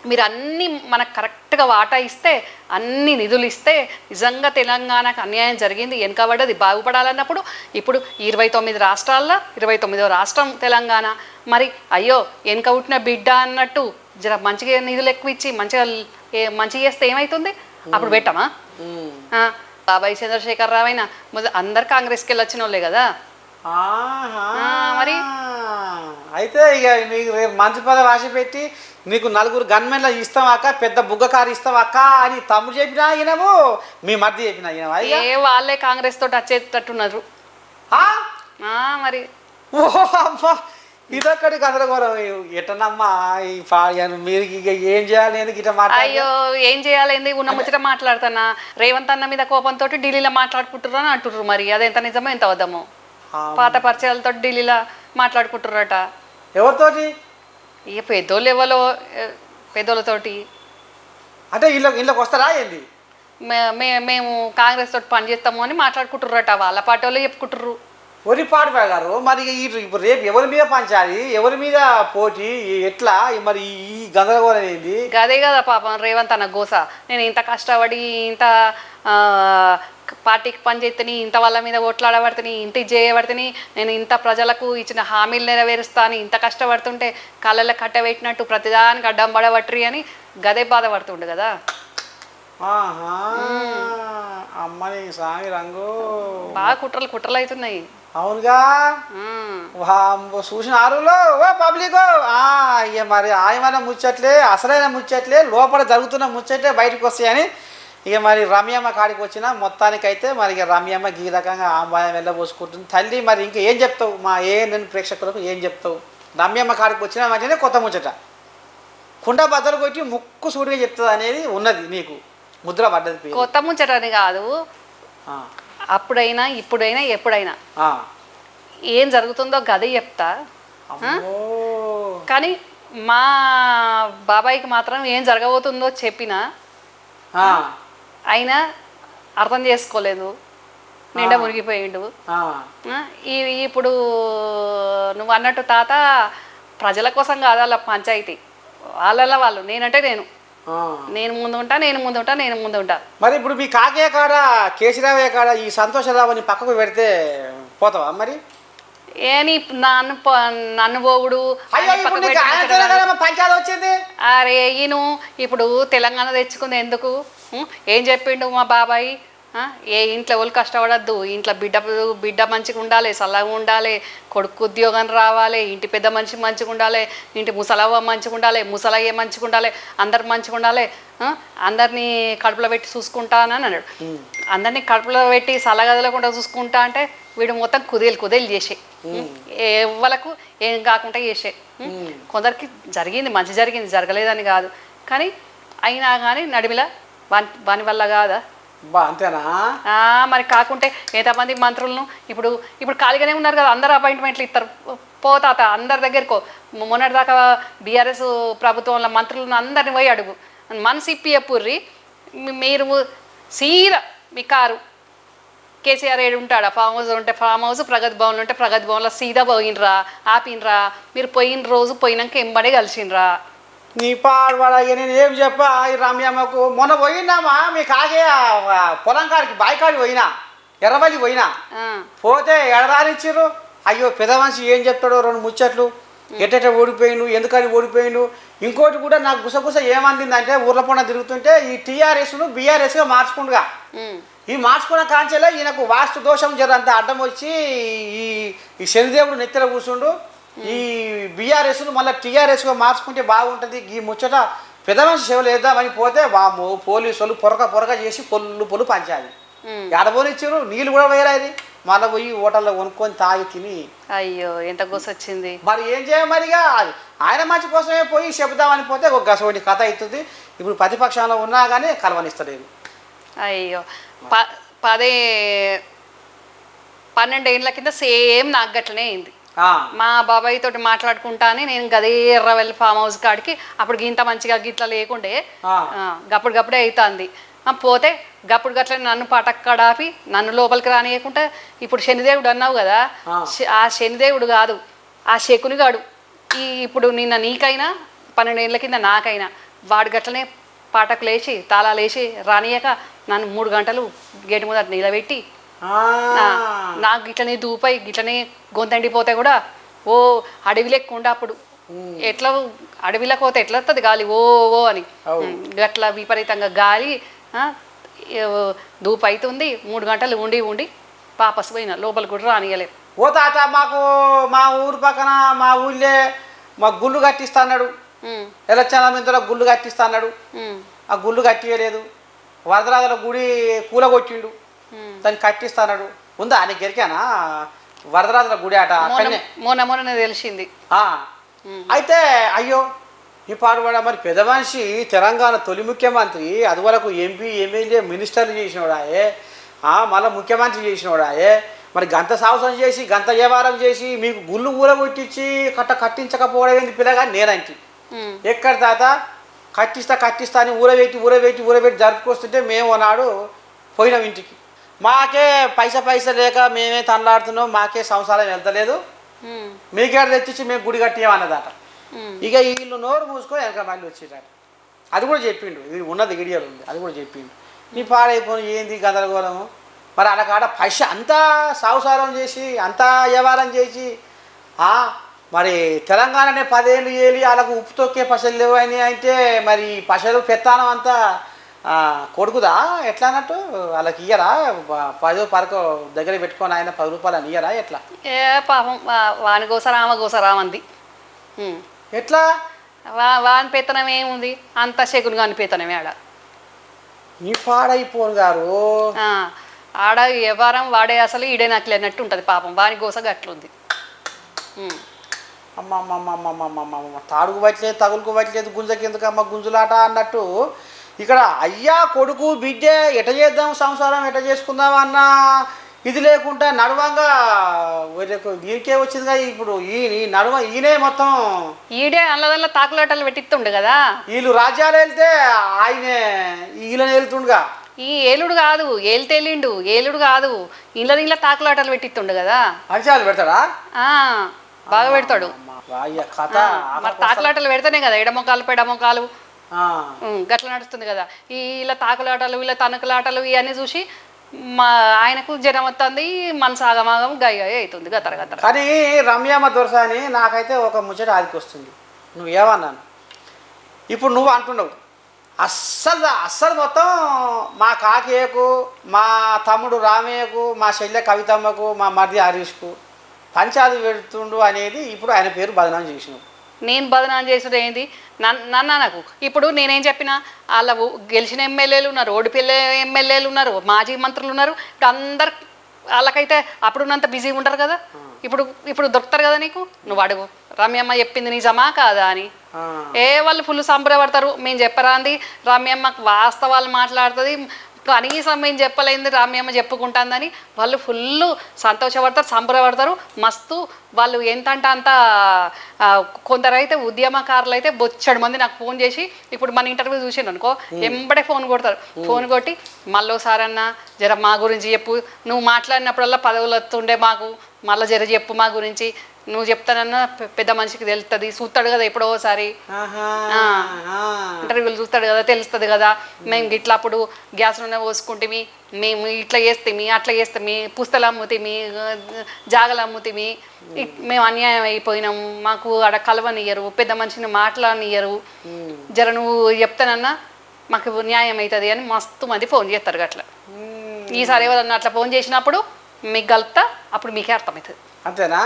మీరు అన్ని మనకు కరెక్ట్గా వాటా ఇస్తే అన్ని నిధులు ఇస్తే నిజంగా తెలంగాణకు అన్యాయం జరిగింది వెనుకబడ్డది బాగుపడాలన్నప్పుడు ఇప్పుడు 29 రాష్ట్రాల్లో 29వ రాష్ట్రం తెలంగాణ మరి అయ్యో వెనుక పుట్టిన బిడ్డ అన్నట్టు జర మంచిగా నిధులు ఎక్కువ ఇచ్చి మంచిగా చేస్తే ఏమవుతుంది అప్పుడు పెట్టమా బాబాయ్ చంద్రశేఖర్ రావు అయినా అందరు కాంగ్రెస్కి వెళ్ళి వచ్చిన వాళ్ళే కదా మరి అయితే ఇక మీకు రేపు మంచి పదవి ఆశ పెట్టి నీకు 4 గన్మెన్లు ఇస్తాం అక్క పెద్ద బుగ్గ కారు ఇస్తాం అక్క అని తమ్ముడు చెప్పినా ఈయనవు మీ మధ్య చెప్పినా ఈయనవా వాళ్ళే కాంగ్రెస్ తోటి వచ్చేటట్టున్నారు మరి ఓహో అమ్మా ఇదొక్కడి గందరగోళం ఎట్టనమ్మా మీరు ఇక ఏం చేయాలి ఎందుకు ఇట్లా అయ్యో ఏం చేయాలి ఉన్న ముచ్చట మాట్లాడుతున్నా రేవంత్ అన్న మీద కోపంతో ఢిల్లీలో మాట్లాడుకుంటుర్రు అని అంటుర్రు మరి అదెంత నిజమో ఎంత వద్దమో పాత పరిచయాలతో ఢిల్లీలో మాట్లాడుకుంటుర్రట ఎవరితోటి ఇక పెద్దోళ్ళు ఎవరో పెద్దోళ్ళతోటి అంటే ఇళ్ళకి వస్తారా ఏంది మేము కాంగ్రెస్ తోటి పని చేస్తాము అని మాట్లాడుకుంటుర్రట వాళ్ళ పార్టీ వాళ్ళు చెప్పుకుంటుర్రు ఒరిపాడు గారు మరి ఇప్పుడు రేపు ఎవరి మీద పంచాలి ఎవరి మీద పోటీ ఎట్లా మరి ఈ గందరగోళం ఏంది అదే కదా పాపం రేవంత్ అన్న గోస నేను ఇంత కష్టపడి ఇంత పార్టీకి పనిచేస్తని ఇంత వాళ్ళ మీద ఓట్లాడబడుతుంది ఇంత చేయబడుతుంది నేను ఇంత ప్రజలకు ఇచ్చిన హామీలు నెరవేరుస్తాను ఇంత కష్టపడుతుంటే కళ్ళల్లో కట్టబెట్టినట్టు ప్రతిదానికి అడ్డం పడబట్రి అని గదే బాధపడుతుండు కదా అమ్మని సామి రంగు బాగా కుట్రలు అవుతున్నాయి అవునుగా చూసిన ఆరులో ఓ పబ్లిక్ ఇక మరి ఆయమైన ముచ్చట్లే అసలైన ముచ్చట్లే లోపల జరుగుతున్న ముచ్చట్లే బయటకు వస్తాయని ఇక మరి రమ్యమ్మ కాడికి వచ్చిన మొత్తానికైతే మరి ఇక రమ్యమ్మ ఈ రకంగా ఆంబాయం వెళ్ళబోసుకుంటుంది తల్లి మరి ఇంకా ఏం చెప్తావు మా నేను ప్రేక్షకులకు ఏం చెప్తావు రమ్యమ్మ కాడికి వచ్చిన వెంటనే కొత్త ముచ్చట కుండ బద్దలు కొట్టి ముక్కు సూటిగా చెప్తుంది అనేది ఉన్నది నీకు ముద్ర పడ్డది పేరు. కొత్త ముచ్చటని కాదు, ఆ, అప్పుడైనా ఇప్పుడైనా ఎప్పుడైనా ఆ. ఏం జరుగుతుందో గదే చెప్తా. అమ్మో. కానీ మా బాబాయికి మాత్రం ఏం జరగబోతుందో చెప్పినా ఆ, అయినా అర్థం చేసుకోలేదు, నిండా మునిగిపోయిండు. ఆ, ఆ, ఇప్పుడు నువ్వు అన్నట్టు తాత ప్రజల కోసం కాదు వాళ్ళ పంచాయతీ, వాళ్ళ వాళ్ళు, నేనంటే ఆ. నేను ముందు ఉంటా, నేను ముందు ఉంటా, నేను ముందు ఉంటా. మరి ఇప్పుడు మీ కాకయ్య కాడ కేసీరావయ్య కాడ ఈ సంతోషరావుని పక్కకు పెడితే పోతావా మరి? ఏ నీ నన్ను పోగుడు అయ్యో ఇప్పుడు నీకు ఆయనతోనే కదమ్మా పంచాయతీ వచ్చింది. అరే ఈయను ఇప్పుడు తెలంగాణ తెచ్చుకుంది ఎందుకు? ఏం చెప్పిండు మా బాబాయ్? ఏ ఇంట్లో వాళ్ళు కష్టపడద్దు, ఇంట్లో బిడ్డ మంచిగా ఉండాలి, చల్లగా ఉండాలి, కొడుకు ఉద్యోగం రావాలి, ఇంటి పెద్ద మనిషి మంచిగా ఉండాలి, ఇంటి ముసలవ్వ మంచిగా ఉండాలి, ముసలయ్య మంచిగా ఉండాలి, అందరు మంచిగా ఉండాలి, అందరినీ కడుపులో పెట్టి చూసుకుంటానని అన్నాడు. అందరినీ కడుపులో పెట్టి చల్లగదలకుండా చూసుకుంటా అంటే వీడు మొత్తం కుదేలు చేసే, ఎవ్వలకు ఏం కాకుండా చేసే. కొందరికి జరిగింది, మంచి జరిగింది, జరగలేదని కాదు, కానీ అయినా కానీ నడిమిలా వాని వల్ల కాదా? అంతేనా? మరి కాకుంటే ఎంతమంది మంత్రులను ఇప్పుడు ఖాళీగానే ఉన్నారు కదా, అందరు అపాయింట్మెంట్లు ఇస్తారు, పోతాత అందరి దగ్గరకో. మొన్నటిదాకా బీఆర్ఎస్ ప్రభుత్వంలో మంత్రులను అందరిని పోయి అడుగు, మనసు ఇప్పి చెప్పుర్రి, మీరు సీదా మీ కారు కేసీఆర్ ఏడు ఉంటాడు, ఫామ్ హౌస్ ఉంటే ఫామ్ హౌస్, ప్రగతి భవన్లు ఉంటే ప్రగతి భవన్లో సీదా పోయినరా, ఆపినరా, మీరు పోయిన రోజు పోయినాక ఎంబడే కలిసినరా. నీ పాడవాడయ్య నేను ఏం చెప్పా ఈ రమ్యమ్మకు. మొన్న పోయినామా మీ కాగే పొలం కాడికి బావి కాడికి పోయినా, ఎర్రబల్లి పోయినా, పోతే ఎడరానిచ్చిర్రు. అయ్యో పెద్ద మనిషి ఏం చెప్తాడో రెండు ముచ్చట్లు, ఎట్ట ఓడిపోయిండు, ఎందుకని ఓడిపోయిండు. ఇంకోటి కూడా నాకు గుసగుస ఏమందిందంటే ఊర్ల పొండ తిరుగుతుంటే ఈ టీఆర్ఎస్ను బీఆర్ఎస్గా మార్చుకుంటుగా, ఈ మార్చుకున్న కాంచెలో ఈయనకు వాస్తు దోషం జరంత అడ్డం వచ్చి ఈ శనిదేవుడు నెత్తెల కూర్చుండు. ఈ బీఆర్ఎస్ను మళ్ళీ టీఆర్ఎస్గా మార్చుకుంటే బాగుంటుంది, ఈ ముచ్చట పెద్ద మనిషి సేవలు వేద్దామని పోతే వాము పోలీసులు పొరక చేసి పొల్లు పంచాలి. ఎడబోనిచ్చారు, నీళ్ళు కూడా వేరాయి, మళ్ళీ పోయి హోటల్లో కొనుక్కొని తాగి తిని. అయ్యో ఎంత గోసొచ్చింది. మరి ఏం చేయమరిగా ఆయన మంచి కోసమే పోయి చెబుదామని పోతే ఒక గసోటి కథ అవుతుంది. ఇప్పుడు ప్రతిపక్షంలో ఉన్నా కానీ కలవనిస్తలేదు. అయ్యో 12 ఏళ్ళ కింద సేమ్ నాకు గట్లనే అయింది. మా బాబాయ్ తోటి మాట్లాడుకుంటానే నేను గదే ఎర్రవెల్లి ఫామ్ హౌస్ కాడికి, అప్పుడు గింత మంచిగా గిట్ల లేకుండే, గప్పుడే అవుతుంది. పోతే గప్పుడు గట్ల నన్ను పటక్కడాపి నన్ను లోపలికి రానియకుండా, ఇప్పుడు శనిదేవుడు అన్నావు కదా, ఆ శనిదేవుడు కాదు, ఆ శకునిగాడు ఇప్పుడు నిన్న నీకైనా 12 ఏళ్ళ కింద నాకైనా వాడు గట్లనే పాటకు లేచి తాళాలు వేసి రానియక నన్ను 3 గంటలు గేటు ముందట నిలబెట్టి, నాకు గిట్లనే దూపై గిట్లనే గొంతండిపోతే కూడా ఓ అడవి లెక్కుండా అప్పుడు ఎట్లా అడవిలోకి పోతే ఎట్లా వస్తుంది గాలి ఓ ఓ అని, గట్ల విపరీతంగా గాలి దూపు అవుతుంది. 3 గంటలు ఉండి వాపస్ పోయినా, లోపలికి కూడా రానియలేదు. ఓ తాత మాకు మా ఊరు పక్కన మా ఊళ్ళే మా గుళ్ళు కట్టిస్తాడు, ఎలక్షన్ల మీద గుళ్ళు కట్టిస్తాడు, ఆ గుళ్ళు కట్టియలేదు. వరదరాజుల గుడి కూలగొట్టిండు, దాన్ని కట్టిస్తాడు. ఉందా నీకు గెరికానా వరదరాజుల గుడి ఆట? మొన్న తెలిసింది. అయితే అయ్యో ఈ పాడుపడ మరి పెద్ద మనిషి తెలంగాణ తొలి ముఖ్యమంత్రి, అది వరకు ఎంపీ ఎమ్మెల్యే మినిస్టర్లు చేసినోడాయే, మళ్ళీ ముఖ్యమంత్రి చేసినోడాయే, మరి గంత సాహసం చేసి గంత వ్యవహారం చేసి మీకు గుళ్ళు ఊరగొట్టించి కట్టించకపోవడం ఏంటి పిల్లగా నేనంటి. ఎక్కడ తాత కట్టిస్తా అని ఊరబెట్టి జరుపుకొస్తుంటే మేము నాడు పోయినాం ఇంటికి. మాకే పైసా లేక మేమే తనలాడుతున్నాం, మాకే సంసారం వెళ్తలేదు, మీకేడ తెచ్చి మేము గుడి కట్టియమన్నదట. ఇక వీళ్ళు నోరు మూసుకొని వెనక మళ్ళీ వచ్చేటట. అది కూడా చెప్పిండు, ఇది ఉన్నది వీడియోలు ఉంది, అది కూడా చెప్పిండు. నీ పాడైపోయి ఏంది గందరగోళము. మరి అలా కాడ పైస అంతా సాగుసారం చేసి అంతా వ్యవహారం చేసి మరి తెలంగాణనే 10 ఏళ్ళు ఏలి వాళ్ళకు ఉప్పు తొక్కే పసలు లేవు అని అంటే మరి పసలు పెత్తానం అంతా కొడుకుదా ఎట్లా అన్నట్టు వాళ్ళకి ఇయ్యరా? 10 పరకు దగ్గర పెట్టుకొని ఆయన 10 రూపాయలు అని ఇయ్యరా ఎట్లా? ఏ పాపం వాని గోసరామంది. ఎట్లా వాని పెత్తనం ఏముంది, అంత శకుని కాని పెత్తనమే ఆడ. ఈ పాడైపోను గారు ఆడ వ్యవహారం వాడే అసలు ఈడే నాకు లేనట్టు ఉంటుంది పాపం, వాని గోసగా అట్లుంది. అమ్మమ్మమ్మమ్మమ్మమ్మమ్మ తాడుకు పట్టలేదు, తగులుకు పట్టలేదు, గుంజకి ఎందుకమ్మ గుంజులాట అన్నట్టు ఇక్కడ అయ్యా కొడుకు బిడ్డ ఎట చేద్దాం సంసారం ఎట చేసుకుందాం అన్న ఇది లేకుండా నడవంగా దీనికే వచ్చిందిగా ఇప్పుడు ఈ నడువ ఈయనే మొత్తం ఈడే అల్లదల్ల తాకులాటలు పెట్టిస్తుండు కదా. వీళ్ళు రాజ్యాలు వెళ్తే ఆయనే వీళ్ళని వెళ్తుండగా. ఈ ఏలుడు కాదు ఏలితేలిండు, ఏలుడు కాదు ఇళ్ళ తాకులాటలు పెట్టిస్తుండు కదా. పంచాలు పెడతాడా? బాగా పెడతాడు. కథ మరి తాకులాటలు పెడితేనే కదా ఎడమొకాలు పెడమొకాలు గట్ల నడుస్తుంది కదా. ఇలా తాకులాటలు వీళ్ళ తణుకులాటలు ఇవన్నీ చూసి మా ఆయనకు జనం వస్తుంది, మనసు ఆగమాగం గయ్య అవుతుంది గతర గతర. కానీ రమ్యమ్మ దొరసాని నాకైతే ఒక ముచ్చట ఆదికి వస్తుంది. నువ్వేమన్నాను ఇప్పుడు నువ్వు అంటున్నావు అస్సలు మొత్తం మా కాకేయకు, మా తమ్ముడు రామయ్యకు, మా చెల్లె కవితమ్మకు, మా మరిది హరీష్కు పంచాయతీ పెడుతుండు అనేది ఇప్పుడు ఆయన పేరు బదనాం చేసినావు. నేను బదనాం చేసుడు ఏంది నాకు? ఇప్పుడు నేనేం చెప్పినా వాళ్ళ గెలిచిన ఎమ్మెల్యేలు ఉన్నారు, ఓడిపోయే ఎమ్మెల్యేలు ఉన్నారు, మాజీ మంత్రులు ఉన్నారు. ఇప్పుడు అందరు వాళ్ళకైతే అప్పుడున్నంత బిజీగా ఉంటారు కదా. ఇప్పుడు దొరుకుతారు కదా నీకు. నువ్వు అడుగు రమ్యమ్మ చెప్పింది నిజమా కాదా అని. వాళ్ళు ఫుల్ సంబరపడతారు. మేము చెప్పరాంది రమ్యమ్మకు వాస్తవాలు మాట్లాడుతుంది, కనీసం మేము చెప్పలేంది రమ్యమ్మ చెప్పుకుంటుందని వాళ్ళు ఫుల్ సంతోషపడతారు, సంబరపడతారు. మస్తు వాళ్ళు ఎంత అంటే అంత. కొందరైతే ఉద్యమకారులు అయితే బొచ్చడు మంది నాకు ఫోన్ చేసి ఇప్పుడు మన ఇంటర్వ్యూ చూసాను అనుకో ఎంబడే ఫోన్ కొడతారు. ఫోన్ కొట్టి మళ్ళోసారి అన్న జర మా గురించి చెప్పు, నువ్వు మాట్లాడినప్పుడల్లా పదవులు వస్తుండే మాకు, మళ్ళీ జర చెప్పు మా గురించి, నువ్వు చెప్తానన్నా పెద్ద మనిషికి తెలుస్తుంది, చూస్తాడు కదా ఎప్పుడో ఒకసారి ఇంటర్వ్యూలు చూస్తాడు కదా, తెలుస్తుంది కదా. మేము ఇట్లా అప్పుడు గ్యాస్ నూనె పోసుకుంటే మేము ఇట్లా చేస్తామి, అట్లా చేస్తామి, పుస్తలు అమ్ముతామి, జాగలు అమ్ముతామి, మేము అన్యాయం అయిపోయినాము, మాకు ఆడ కలవనియ్యరు, పెద్ద మనిషిని మాట్లాడనియ్యరు, జర నువ్వు చెప్తానన్నా మాకు న్యాయం అవుతుంది అని మస్తు మంది ఫోన్ చేస్తారు అట్లా. ఈసారి ఎవరన్నా అట్లా ఫోన్ చేసినప్పుడు మీకు కలుపుతా, అప్పుడు మీకే అర్థమవుతుంది. అంతేనా?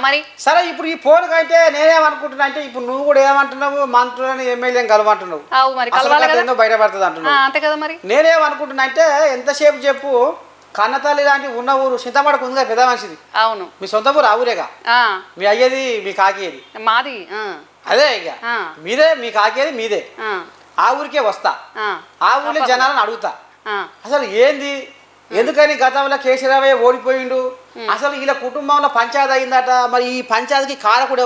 మరి సరే ఇప్పుడు ఈ ఫోన్ కంటే నేనేమనుకుంటున్నా అంటే ఇప్పుడు నువ్వు కూడా ఏమంటున్నావు, మంత్రులని ఎమ్మెల్యేని కలవంటున్నావు, బయటపడుతుంది అంటున్నావు. అంతే కదా. మరి నేనేమనుకుంటున్నా అంటే ఎంతసేపు చెప్పు కన్నతల్లి లాంటి ఉన్న ఊరు చింతమడకు ఉందిగా పెద్ద మనిషిది. అవును, మీ సొంత ఊరు ఆ ఊరేగా. మీ అయ్యేది మీ కాకేది మాది. అదే ఇక మీదే, మీ కాకేది మీదే. ఆ ఊరికే వస్తా, ఆ ఊరిలో జనాలను అడుగుతా అసలు ఏంది, ఎందుకని గతంలో కేసీరావయ్య ఓడిపోయిండు, అసలు వీళ్ళ కుటుంబంలో పంచాయతీ అయిందట, మరి ఈ పంచాయతీకి కారకుడు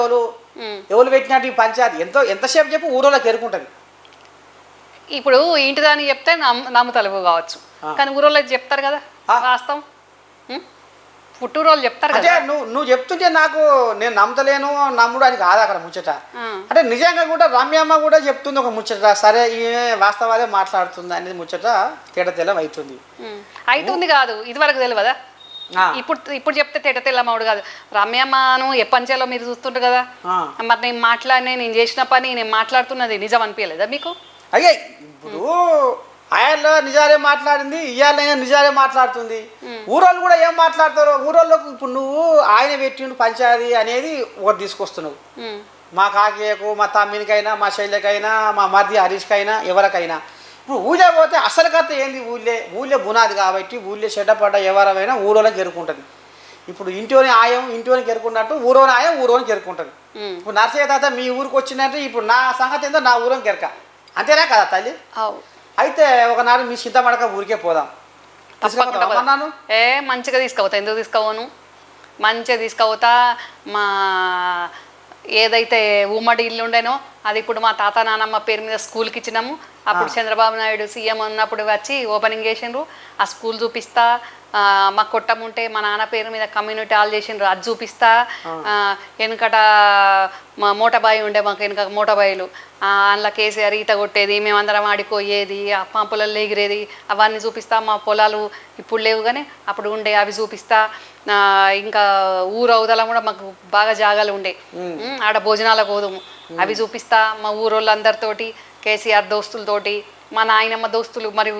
ఎవరు పెట్టినట్టు ఈ పంచాయతీ ఎంతసేపు చెప్పి ఊరోళ్ళకి ఎరుకుంటుంది. ఇప్పుడు ఇంటిదాన్ని చెప్తే నమ్ముతలేవు కావచ్చు, కానీ ఊరోళ్ళకి చెప్తారు కదా వాస్తవం. పుట్టూరోళ్ళు చెప్తారు అంటే నువ్వు చెప్తుంటే నాకు నేను నమ్మతలేను, నమ్ముడు అని కాదు అక్కడ ముచ్చట. అంటే నిజంగా కూడా రమ్యమ్మ కూడా చెప్తుంది ఒక ముచ్చట, సరే ఈమె వాస్తవాలే మాట్లాడుతుంది అనేది ముచ్చట తేటతెల్లం అవుతుంది కాదు. ఇది వరకు తెలియదా? ఇప్పుడు చెప్తే తేటతెల్లమవుడు కాదు. రమ్యమ్మను ఎప్పంచేలో మీరు చూస్తుంటారు కదా. మరి నేను మాట్లాడినా, నేను చేసిన పని నేను మాట్లాడుతున్నది నిజం అనిపించలేదా మీకు? అయ్యే ఇప్పుడు ఆయన నిజాలే మాట్లాడింది, ఇవాళ నిజాలే మాట్లాడుతుంది. ఊరోళ్ళు కూడా ఏం మాట్లాడతారు, ఊరోళ్ళకు ఇప్పుడు నువ్వు ఆయన పెట్టిండు పంచాయతీ అనేది ఒకటి తీసుకొస్తున్నావు. మా కాకేయకు, మా తమ్మినికైనా, మా శైలకైనా, మా మరిది హరీష్కైనా, ఎవరికైనా. ఇప్పుడు ఊళ్ళో పోతే అసలు కథ ఏంది, ఊళ్ళో బునాది కాబట్టి ఊళ్ళో చెడ్డపడ్డ ఎవరైనా ఊరోళ్ళకి ఎరుకుంటుంది. ఇప్పుడు ఇంటిలోని ఆయం ఇంటిలోనికి ఎరుకున్నట్టు ఊరోని ఆయం ఊరోనికి ఎరుకుంటుంది. ఇప్పుడు నర్సయ్య తాత మీ ఊరికి వచ్చినట్టు ఇప్పుడు నా సంగతి ఏందో నా ఊరోనికి ఎరక, అంతేనా కదా తల్లి? అయితే ఒకనాడు మీ చింతమడక ఊరికే పోదాం. మంచిగా తీసుకుపోతా. ఎందుకు తీసుకోవను? మంచిగా తీసుకుపోతా. మా ఏదైతే ఉమ్మడి ఇల్లు ఉండేనో అది ఇప్పుడు మా తాత నానమ్మ పేరు మీద స్కూల్కి ఇచ్చినాము. అప్పుడు చంద్రబాబు నాయుడు సీఎం ఉన్నప్పుడు వచ్చి ఓపెనింగ్ చేసిండ్రు. ఆ స్కూల్ చూపిస్తా. మా కొట్టం ఉంటే మా నాన్న పేరు మీద కమ్యూనిటీ హాల్ చేసిండ్రు, అది చూపిస్తా. వెనుకట మా మోటబాయి ఉండే, మాకు వెనుక మోటబాయిలు, అందులో కేసీఆర్ ఈత కొట్టేది, మేమందరం ఆడిపోయేది, ఆ పంపులలో ఎగిరేది, అవన్నీ చూపిస్తా. మా పొలాలు ఇప్పుడు లేవు కానీ అప్పుడు ఉండే, అవి చూపిస్తా. ఇంకా ఊరు అవతల కూడా మాకు బాగా జాగాలు ఉండే, ఆడ భోజనాలకు పోదుము, అవి చూపిస్తా. మా ఊరోళ్ళందరితోటి, కేసీఆర్ దోస్తులతోటి, మా నాయనమ్మ దోస్తులు మరి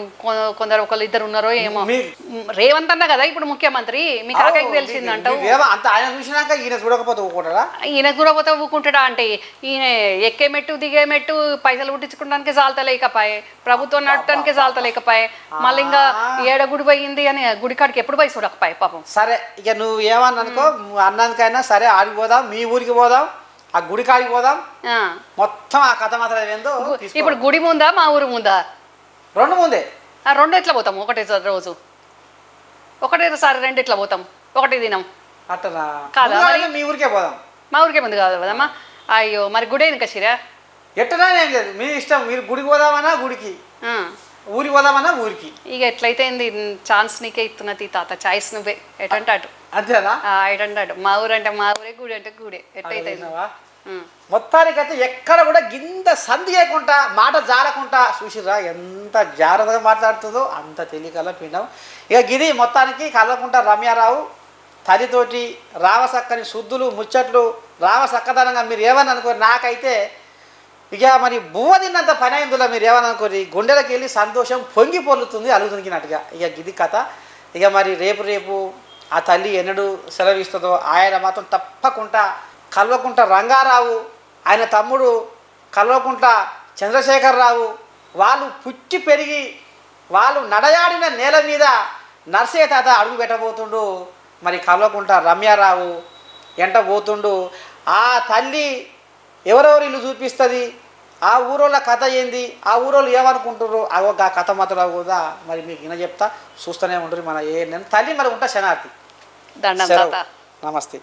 కొందరు ఒకళ్ళు ఇద్దరు ఉన్నారో ఏమో. రేవంత్ అన్న కదా ఇప్పుడు ముఖ్యమంత్రి, మీకు ఆకలికి తెలిసిందంటావు. ఈయన చూడకపోతే ఊకుంటాడా అంటే? ఈయన ఎక్కే మెట్టు దిగే మెట్టు పైసలు పుట్టించుకోవడానికి చాలతలేకపాయే, ప్రభుత్వం నడటానికి చాలతలేకపాయే, మళ్ళీ ఇంకా ఏడ గుడి పోయింది అని గుడి కాడికి ఎప్పుడు పోయి చూడకపోయే పాపం. సరే ఇక నువ్వు ఏమన్నా అనుకో, అన్నందుకైనా సరే ఆడికి పోదాం, మీ ఊరికి పోదాం, ఆ గుడి కాడికి పోదాం, మొత్తం ఆ కథ మాత్రం ఏందో. ఇప్పుడు గుడి ముందా మా ఊరు ముందా? రెండు ముందే రెండు ఎట్లా పోతాం ఒకటే రోజు ఒకటేసారి రెండు ఎట్లా పోతాం ఒకటి దినం అట్టనా కాదా ముందుగా మరి? మీ ఊరికే పోదాం. మా ఊరికే ముందు కాదు కదమ్మా. అయ్యో మరి గుడి వెనుక చిరా ఎట్టనా ఏం లేదు, మీ ఇష్టం. మీరు గుడికి పోదామన్నా గుడికి, ఊరికి పోదామన్నా ఊరికి. ఇక ఎట్లయితే ఏంది ఛాన్స్ నీకే ఇస్తున్నది తాత, చాయిస్ నువ్వే ఎటంటే అటు. అంతేనా? ఎటంటే అటు. మా ఊరు అంటే మా ఊరే, గుడి అంటే గుడే, ఎట్లయితే ఏంది. అడిగినావా? మొత్తానికైతే ఎక్కడ కూడా గింత సంధి చేయకుండా మాట జారకుండా చూసిరా ఎంత జాగ్రత్తగా మాట్లాడుతుందో అంత తెలియకల్లా పిండం. ఇక గిది మొత్తానికి కల్వకుంట్ల రమ్యారావు తల్లితోటి రావసక్కని శుద్ధులు ముచ్చట్లు రావసక్కదనంగా మీరు ఏమని అనుకోరు. నాకైతే ఇక మరి బువ్వ తిన్నంత పని అయిందిలో మీరు ఏమని అనుకోరు. గుండెలకు వెళ్ళి సంతోషం పొంగి పొల్లుతుంది అలుగుతున్నట్టుగా. ఇక గిది కథ. ఇక మరి రేపు ఆ తల్లి ఎన్నడూ సెలవిస్తుందో ఆయన మాత్రం తప్పకుండా కల్వకుంట్ల రంగారావు, ఆయన తమ్ముడు కల్వకుంట్ల చంద్రశేఖరరావు వాళ్ళు పుట్టి పెరిగి వాళ్ళు నడయాడిన నేల మీద నర్సయ్య తాత అడుగు పెట్టబోతుండు. మరి కల్వకుంట్ల రమ్యారావు ఎంట పోతుండు. ఆ తల్లి ఎవరెవరు ఇల్లు చూపిస్తుంది, ఆ ఊరోళ్ళ కథ ఏంది, ఆ ఊరోళ్ళు ఏమనుకుంటారు, ఆ కథ మాత్రం కూడా మరి మీకు ఈయన చెప్తా చూస్తూనే ఉంటారు. మన ఏ తల్లి మరి ఉంటా శనార్థి. దండం తాత. నమస్తే.